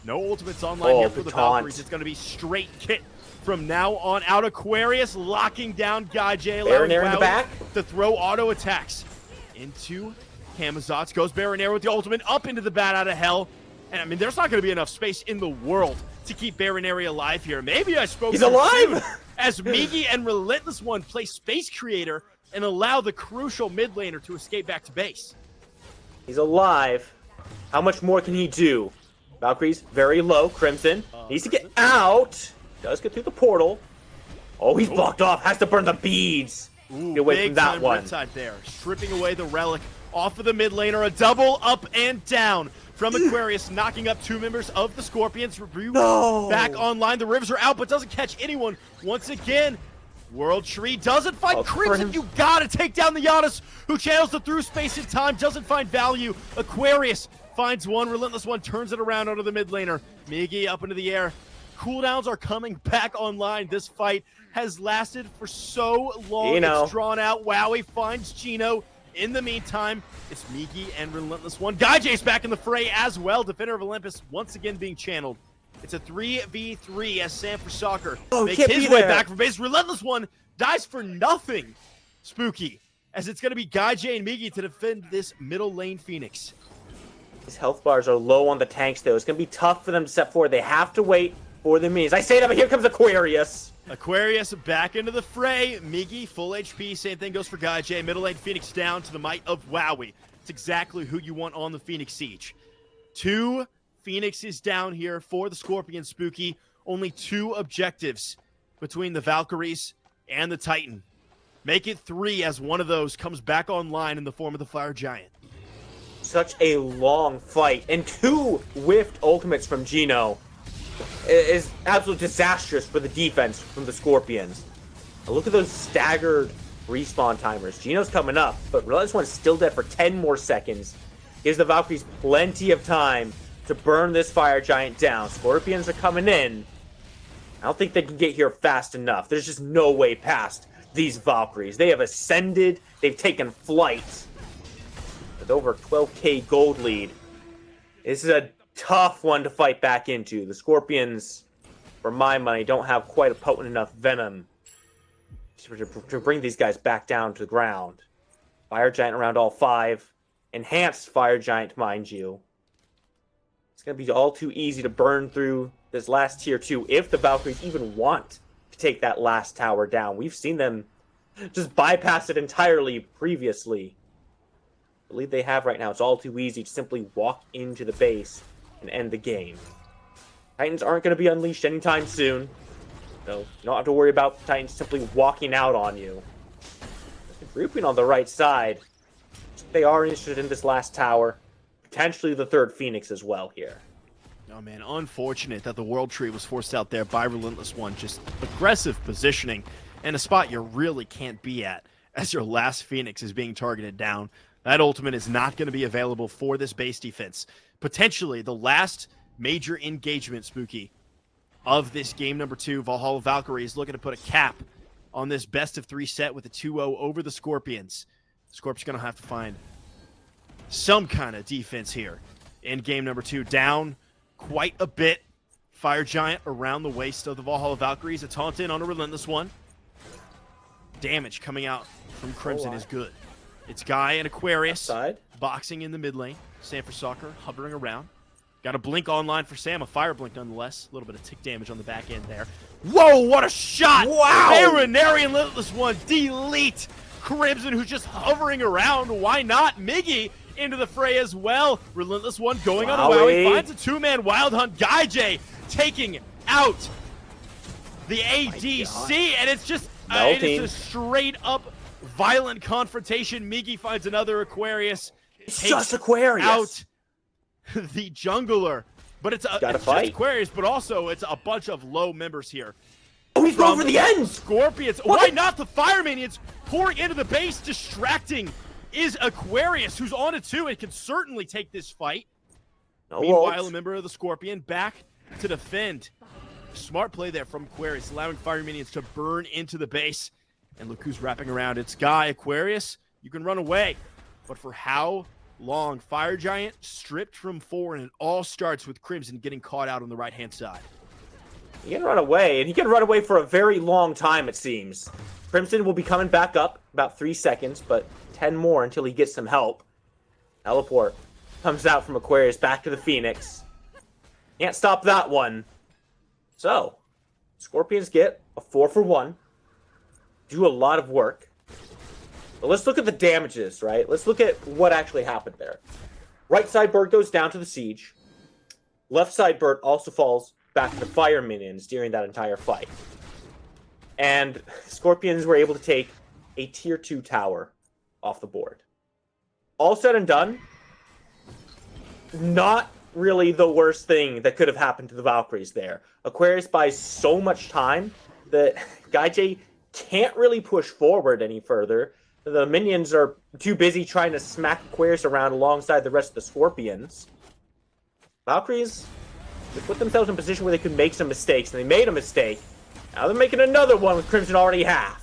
S1: No ultimates online here for the Valkyries. It's going to be straight kit from now on out. Aquarius locking down GuyJ, allowing Wowy to throw auto attacks into Camazotz. Goes Bayroneri with the ultimate up into the bat out of hell. And I mean, there's not going to be enough space in the world to keep Bayroneri alive here. Maybe I spoke. He's alive! As Migiiiiii and RelentlessOne play Space Creator and allow the crucial mid laner to escape back to base.
S2: He's alive. How much more can he do? Valkyries very low. Crimson needs to get out. Does get through the portal. Oh, he's blocked off. Has to burn the beads.
S1: Ooh,
S2: get away
S1: big
S2: from that
S1: time
S2: one.
S1: Riptide there, stripping away the relic off of the mid laner. A double up and down from Aquarius, knocking up 2 members of the Scorpions.
S2: No.
S1: Back online. The Rivs are out, but doesn't catch anyone once again. World Tree doesn't find Crimson. You gotta take down the Janus, who channels the through space in time, doesn't find value. Aquarius finds one. RelentlessOne turns it around onto the mid laner. Migiiiii up into the air. Cooldowns are coming back online. This fight has lasted for so long. It's drawn out. Wowy finds Geno. In the meantime, it's Migiiiii and RelentlessOne. GuyJ's back in the fray as well. Defender of Olympus once again being channeled. It's a 3v3 as Sam for Soccer makes his way back from base. RelentlessOne dies for nothing. Spooky, as it's going to be GuyJ and Migiiiii to defend this middle lane Phoenix.
S2: His health bars are low on the tanks, though. It's going to be tough for them to step forward. They have to wait for the minions. I say that, but here comes Aquarius.
S1: Aquarius back into the fray. Migiiiii full HP. Same thing goes for GuyJ. Middle lane Phoenix down to the might of Wowy. It's exactly who you want on the Phoenix Siege. 2 Phoenixes down here for the Scorpion Spooky. Only 2 objectives between the Valkyries and the Titan. Make it 3 as one of those comes back online in the form of the Fire Giant.
S2: Such a long fight. And 2 whiffed ultimates from Geno is absolutely disastrous for the defense from the Scorpions. Now look at those staggered respawn timers. Geno's coming up, but RelentlessOne's still dead for 10 more seconds. Gives the Valkyries plenty of time to burn this Fire Giant down. Scorpions are coming in. I don't think they can get here fast enough. There's just no way past these Valkyries. They have ascended. They've taken flight. With over 12k gold lead. This is a tough one to fight back into. The Scorpions, for my money, don't have quite a potent enough venom to bring these guys back down to the ground. Fire Giant around all 5. Enhanced Fire Giant, mind you. It's going to be all too easy to burn through this last tier 2 if the Valkyries even want to take that last tower down. We've seen them just bypass it entirely previously. I believe they have right now. It's all too easy to simply walk into the base and end the game. Titans aren't going to be unleashed anytime soon. So you don't have to worry about Titans simply walking out on you. Grouping on the right side. They are interested in this last tower. Potentially the 3rd Phoenix as well here.
S1: Oh man, unfortunate that the World Tree was forced out there by RelentlessOne. Just aggressive positioning and a spot you really can't be at as your last Phoenix is being targeted down. That ultimate is not going to be available for this base defense. Potentially the last major engagement, Spooky, of this game number 2. Valhalla Valkyries looking to put a cap on this best of 3 set with a 2-0 over the Scorpions. Scorp's going to have to find some kind of defense here in game number 2. Down quite a bit. Fire Giant around the waist of the Valhalla Valkyries. A taunt in on a RelentlessOne. Damage coming out from Crimson is good. It's Guy and Aquarius boxing in the mid lane. Sam for Soccer hovering around. Got a blink online for Sam. A fire blink nonetheless. A little bit of tick damage on the back end there. Whoa, what a shot!
S2: Wow!
S1: Bayroneri and RelentlessOne delete Crimson, who's just hovering around. Why not? Migiiiii into the fray as well. RelentlessOne going on a Wowy. Finds a 2-man wild hunt. GuyJ taking out the ADC, and it's just it is a straight up violent confrontation. Migiiiii finds another Aquarius.
S2: It's just Aquarius
S1: out the jungler, but it's just Aquarius, but also it's a bunch of low members here.
S2: Oh, he's going for the end!
S1: Scorpions. Why not the fire minions pouring into the base, distracting is Aquarius, who's on it too and can certainly take this fight. Meanwhile, a member of the Scorpion back to defend. Smart play there from Aquarius, allowing fire minions to burn into the base. And look who's wrapping around. It's Guy. Aquarius, you can run away. But for how long? Fire Giant stripped from 4, and it all starts with Crimson getting caught out on the right-hand side.
S2: He can run away, and he can run away for a very long time, it seems. Crimson will be coming back up about 3 seconds, but 10 more until he gets some help. Teleport comes out from Aquarius back to the Phoenix. Can't stop that one. So, Scorpions get a 4-for-1. Do a lot of work. But let's look at the damages, right? Let's look at what actually happened there. Right side bird goes down to the siege. left side bird also falls back to the fire minions during that entire fight. And Scorpions were able to take a tier 2 tower off the board. All said and done, not really the worst thing that could have happened to the Valkyries there. Aquarius buys so much time that GuyJ can't really push forward any further. The minions are too busy trying to smack Aquarius around alongside the rest of the Scorpions. Valkyries, they put themselves in a position where they could make some mistakes, and they made a mistake. Now they're making another one with Crimson already half.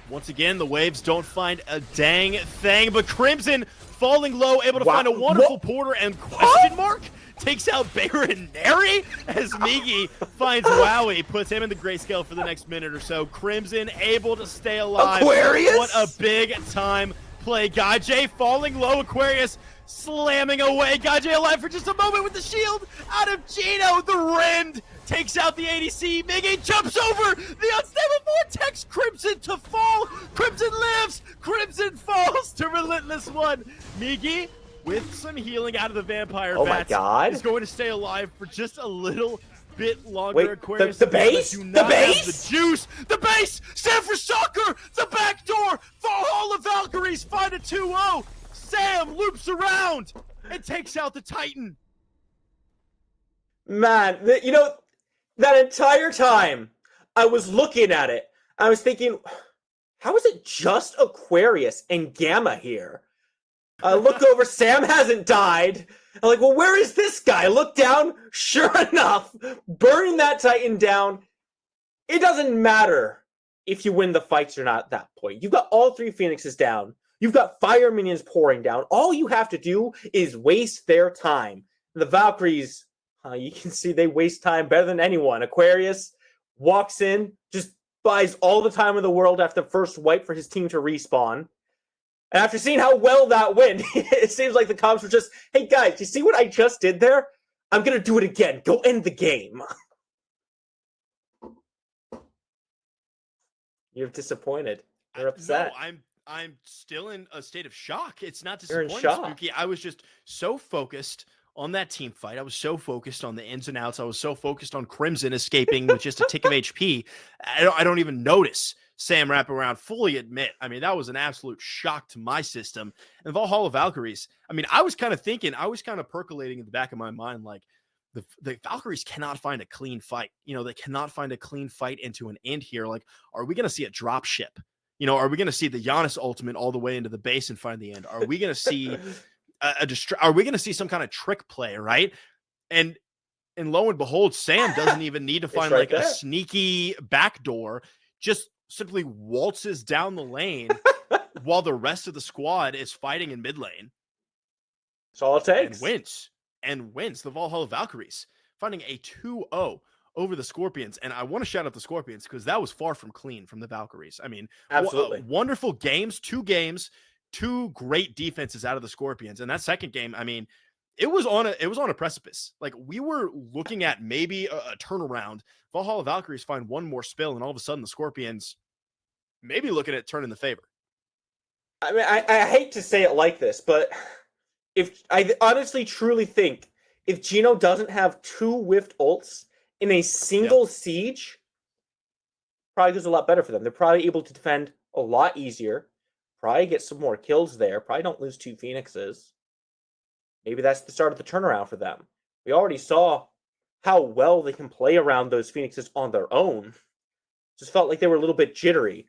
S1: Once again, the waves don't find a dang thing, but Crimson falling low, able to find a wonderful porter, and question mark takes out Bayroneri as Migiiiiii finds Wowy, puts him in the grayscale for the next minute or so. Crimson able to stay alive.
S2: Aquarius?
S1: What a big time play. GuyJ falling low, Aquarius slamming away. GuyJ alive for just a moment with the shield out of Geno. The Rend takes out the ADC. Migiiiiii jumps over the unstable vortex. Crimson to fall. Crimson lives. Crimson falls to RelentlessOne. Migiiiiii, with some healing out of the vampire bats, is going to stay alive for just a little bit longer.
S2: Wait,
S1: Aquarius
S2: the base?
S1: do
S2: The
S1: not
S2: base?
S1: have the juice. The base! Sam for soccer! The back door! Valhalla Valkyries find a 2-0. Sam loops around and takes out the Titan.
S2: Man, you know, that entire time I was looking at it, I was thinking, how is it just Aquarius and Gamma here? I look over, Sam hasn't died. I'm like, well, where is this guy? Look down, sure enough, burning that Titan down. It doesn't matter if you win the fights or not at that point. You've got all 3 Phoenixes down. You've got fire minions pouring down. All you have to do is waste their time. The Valkyries, you can see they waste time better than anyone. Aquarius walks in, just buys all the time in the world after the first wipe for his team to respawn. And after seeing how well that went, it seems like the comps were just, hey guys, you see what I just did there? I'm going to do it again. Go end the game. You're disappointed. You're upset.
S1: No, I'm still in a state of shock. It's not
S2: You're in
S1: disappointing,
S2: shock.
S1: Spooky. I was just so focused on that team fight. I was so focused on the ins and outs. I was so focused on Crimson escaping with just a tick of HP. I don't even notice Sam wrap around. Fully admit, I mean, that was an absolute shock to my system. And Valhalla Valkyries, I mean, I was kind of percolating in the back of my mind, like, the Valkyries cannot find a clean fight. You know, they cannot find a clean fight into an end here. Like, are we going to see a drop ship? You know, are we going to see the Janus ultimate all the way into the base and find the end? Are we going to see are we going to see some kind of trick play, right? And lo and behold, Sam doesn't even need to find
S2: right
S1: like
S2: there.
S1: a sneaky backdoor, just simply waltzes down the lane while the rest of the squad is fighting in mid lane.
S2: That's all it takes.
S1: And wins the Valhalla Valkyries, finding a 2-0 over the Scorpions. And I want to shout out the Scorpions because that was far from clean from the Valkyries. I mean,
S2: Absolutely.
S1: Wonderful games, 2 games, 2 great defenses out of the Scorpions. And that second game, I mean, it was on a precipice. Like, we were looking at maybe a turnaround. Valhalla Valkyries find one more spill, and all of a sudden the Scorpions maybe looking at turning the favor.
S2: I mean, I hate to say it like this, but if I honestly truly think if Geno doesn't have 2 whiffed ults in a single siege, probably goes a lot better for them. They're probably able to defend a lot easier, probably get some more kills there, probably don't lose 2 Phoenixes. Maybe that's the start of the turnaround for them. We already saw how well they can play around those Phoenixes on their own. Just felt like they were a little bit jittery.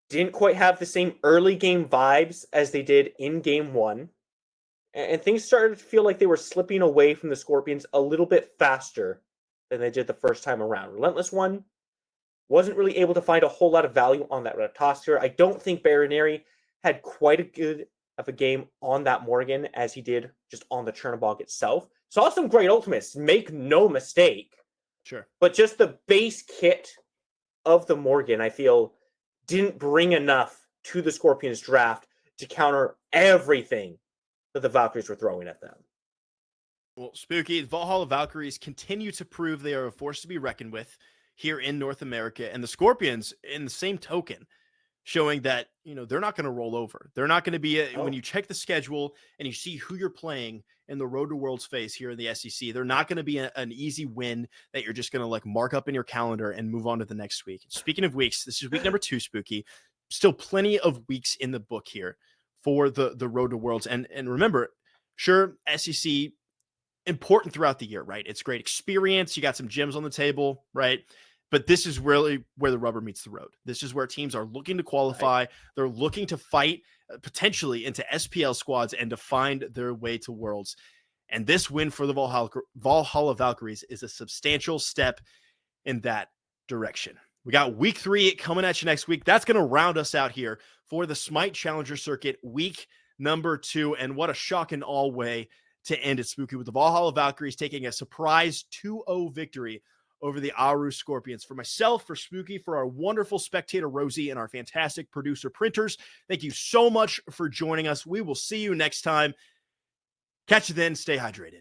S2: Didn't quite have the same early game vibes as they did in game 1. And things started to feel like they were slipping away from the Scorpions a little bit faster than they did the first time around. RelentlessOne wasn't really able to find a whole lot of value on that Ratatoskr. I don't think Bayroneri had quite a good of a game on that Morrigan as he did just on the Chernobog itself. Saw some great ultimates, make no mistake.
S1: Sure.
S2: But just the base kit of the Morrigan, I feel, didn't bring enough to the Scorpions draft to counter everything that the Valkyries were throwing at them.
S1: Well, Spooky, the Valhalla Valkyries continue to prove they are a force to be reckoned with here in North America. And the Scorpions, in the same token, showing that, they're not going to roll over. They're not going to be
S2: No.
S1: when you check the schedule and you see who you're playing in the Road to Worlds phase here in the SEC, they're not going to be an easy win that you're just going to like mark up in your calendar and move on to the next week. Speaking of weeks, this is week number 2, Spooky. Still plenty of weeks in the book here for the Road to Worlds. And remember, sure, SEC important throughout the year, right? It's great experience. You got some gems on the table, right? But this is really where the rubber meets the road. This is where teams are looking to qualify. Right. They're looking to fight potentially into SPL squads and to find their way to Worlds. And this win for the Valhalla Valkyries is a substantial step in that direction. We got week 3 coming at you next week. That's going to round us out here for the Smite Challenger Circuit, week number 2. And what a shock and all way to end it, Spooky, with the Valhalla Valkyries taking a surprise 2-0 victory over the Aaru Scorpions. For myself, for Spooky, for our wonderful spectator Rosie, and our fantastic producer Printers, thank you so much for joining us. We will see you next time. Catch you then. Stay hydrated.